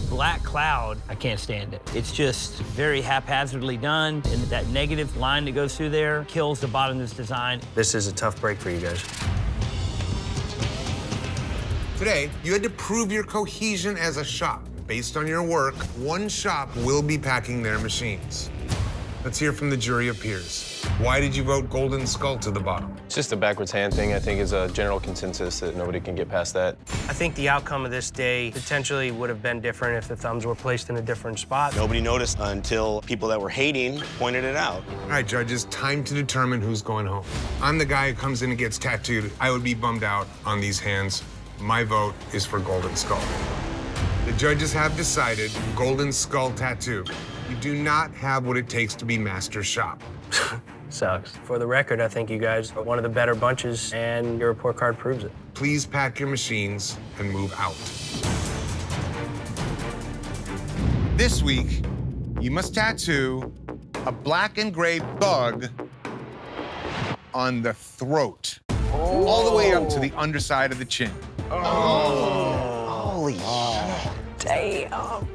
black cloud, I can't stand it. It's just very haphazardly done, and that negative line that goes through there kills the bottom of this design. This is a tough break for you guys.
Today, you had to prove your cohesion as a shop. Based on your work, one shop will be packing their machines. Let's hear from the jury of peers. Why did you vote Golden Skull to the bottom?
It's just a backwards hand thing. I think is a general consensus that nobody can get past that.
I think the outcome of this day potentially would have been different if the thumbs were placed in a different spot.
Nobody noticed until people that were hating pointed it out.
All right, judges, time to determine who's going home. I'm the guy who comes in and gets tattooed. I would be bummed out on these hands. My vote is for Golden Skull. The judges have decided Golden Skull tattoo. You do not have what it takes to be master shop.
Sucks. For the record, I think you guys are one of the better bunches, and your report card proves it.
Please pack your machines and move out. This week, you must tattoo a black and gray bug on the throat, all the way up to the underside of the chin.
Holy
Damn.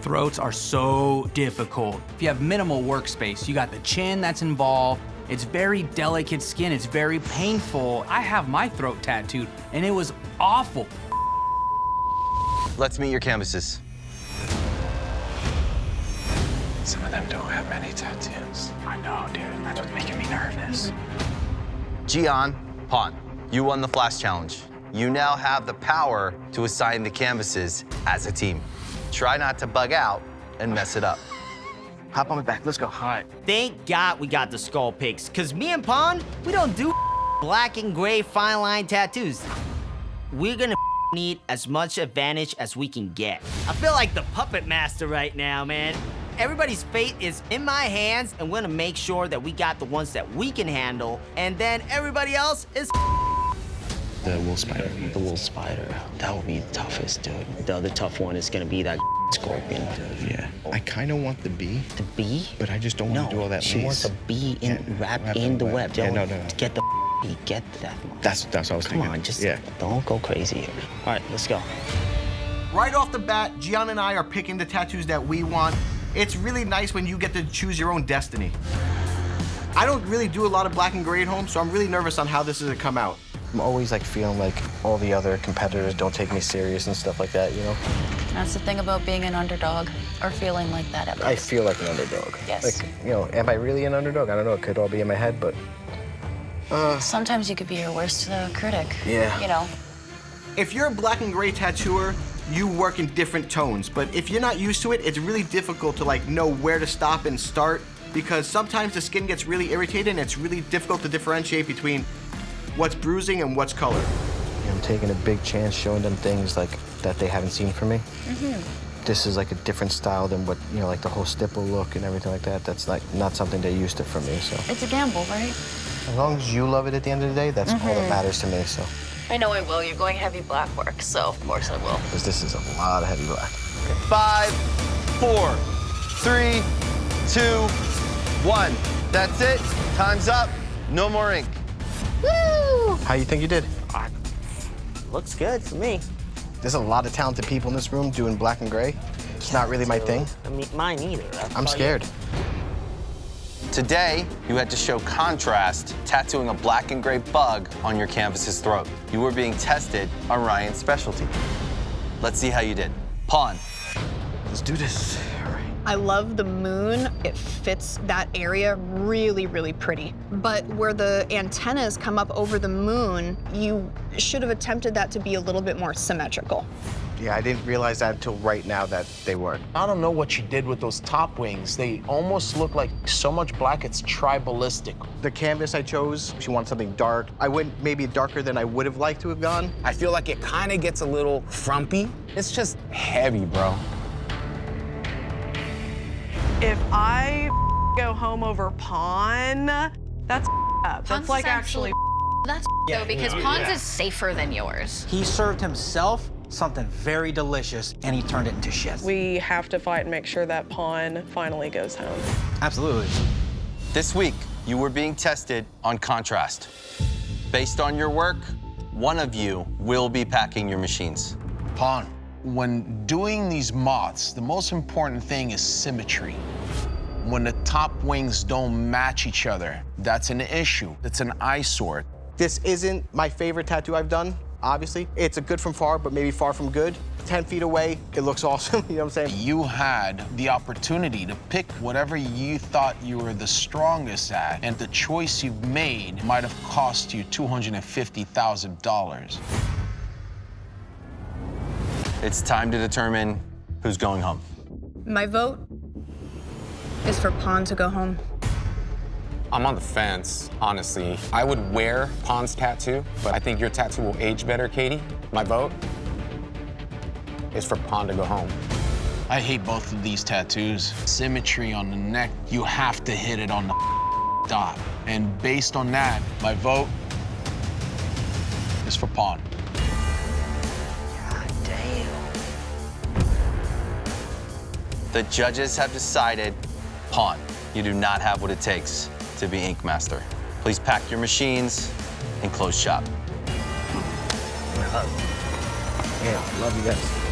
Throats are so difficult. If you have minimal workspace, you got the chin that's involved. It's very delicate skin. It's very painful. I have my throat tattooed, and it was awful.
Let's meet your canvases.
Some of them don't have many tattoos. I know, dude. That's what's making me nervous.
Gian, Pawn, you won the Flash Challenge. You now have the power to assign the canvases as a team. Try not to bug out and mess it up.
Hop on my back, let's go. All right.
Thank God we got the skull picks, because me and Pond, we don't do black and gray fine line tattoos. We're gonna need as much advantage as we can get. I feel like the puppet master right now, man. Everybody's fate is in my hands, and we're gonna make sure that we got the ones that we can handle, and then everybody else is
The wool spider, that would be the toughest, dude. The other tough one is gonna be that scorpion.
Yeah, I kind of want the bee.
The bee?
But I just don't want to do all that.
She wants a bee wrapped in the web.
Yeah, no.
Get the bee, get that one.
That's what I was thinking.
Come on, just don't go crazy here. All right, let's go.
Right off the bat, Gian and I are picking the tattoos that we want. It's really nice when you get to choose your own destiny. I don't really do a lot of black and gray at home, so I'm really nervous on how this is gonna come out.
I'm always like feeling like all the other competitors don't take me serious and stuff like that, you know?
That's the thing about being an underdog, or feeling like that at least.
I feel like an underdog.
Yes.
Like, you know, am I really an underdog? I don't know, it could all be in my head, but...
Sometimes you could be your worst critic.
Yeah.
You know?
If you're a black and gray tattooer, you work in different tones, but if you're not used to it, it's really difficult to like know where to stop and start, because sometimes the skin gets really irritated and it's really difficult to differentiate between what's bruising and what's color.
Yeah, I'm taking a big chance showing them things like that they haven't seen from me. This is like a different style than what, you know, like the whole stipple look and everything like that. That's like not something they're used to from me, so.
It's a gamble, right?
As long as you love it at the end of the day, that's all that matters to me, so.
I know I will. You're going heavy black work, so of course I will.
Because this is a lot of heavy black.
5, 4, 3, 2, 1. That's it. Time's up. No more ink.
Woo!
How you think you did?
Looks good for me.
There's a lot of talented people in this room doing black and gray. It's not really my thing.
I mean, mine either.
I'm scared.
Today, you had to show contrast, tattooing a black and gray bug on your canvas's throat. You were being tested on Ryan's specialty. Let's see how you did. Pawn.
Let's do this.
I love the moon. It fits that area really, really pretty. But where the antennas come up over the moon, you should have attempted that to be a little bit more symmetrical.
Yeah, I didn't realize that until right now that they weren't.
I don't know what you did with those top wings. They almost look like so much black, it's tribalistic.
The canvas I chose, she wanted something dark. I went maybe darker than I would have liked to have gone.
I feel like it kind of gets a little frumpy. It's just heavy, bro.
If I go home over Pawn, that's up. That's like actually.
That's though, because Pond's is safer than yours.
He served himself something very delicious, and he turned it into shit.
We have to fight and make sure that Pawn finally goes home.
Absolutely. This week, you were being tested on contrast. Based on your work, one of you will be packing your machines.
Pawn, when doing these moths, the most important thing is symmetry. When the top wings don't match each other, that's an issue. It's an eyesore.
This isn't my favorite tattoo I've done, obviously. It's a good from far, but maybe far from good. 10 feet away, it looks awesome, you know what I'm saying?
You had the opportunity to pick whatever you thought you were the strongest at, and the choice you made might have cost you $250,000.
It's time to determine who's going home.
My vote is for Pawn to go home.
I'm on the fence, honestly. I would wear Pawn's tattoo, but I think your tattoo will age better, Katie. My vote is for Pawn to go home.
I hate both of these tattoos. Symmetry on the neck, you have to hit it on the dot. And based on that, my vote is for Pawn.
God damn.
The judges have decided, Pawn, you do not have what it takes to be Ink Master. Please pack your machines and close shop.
Yeah, love you guys.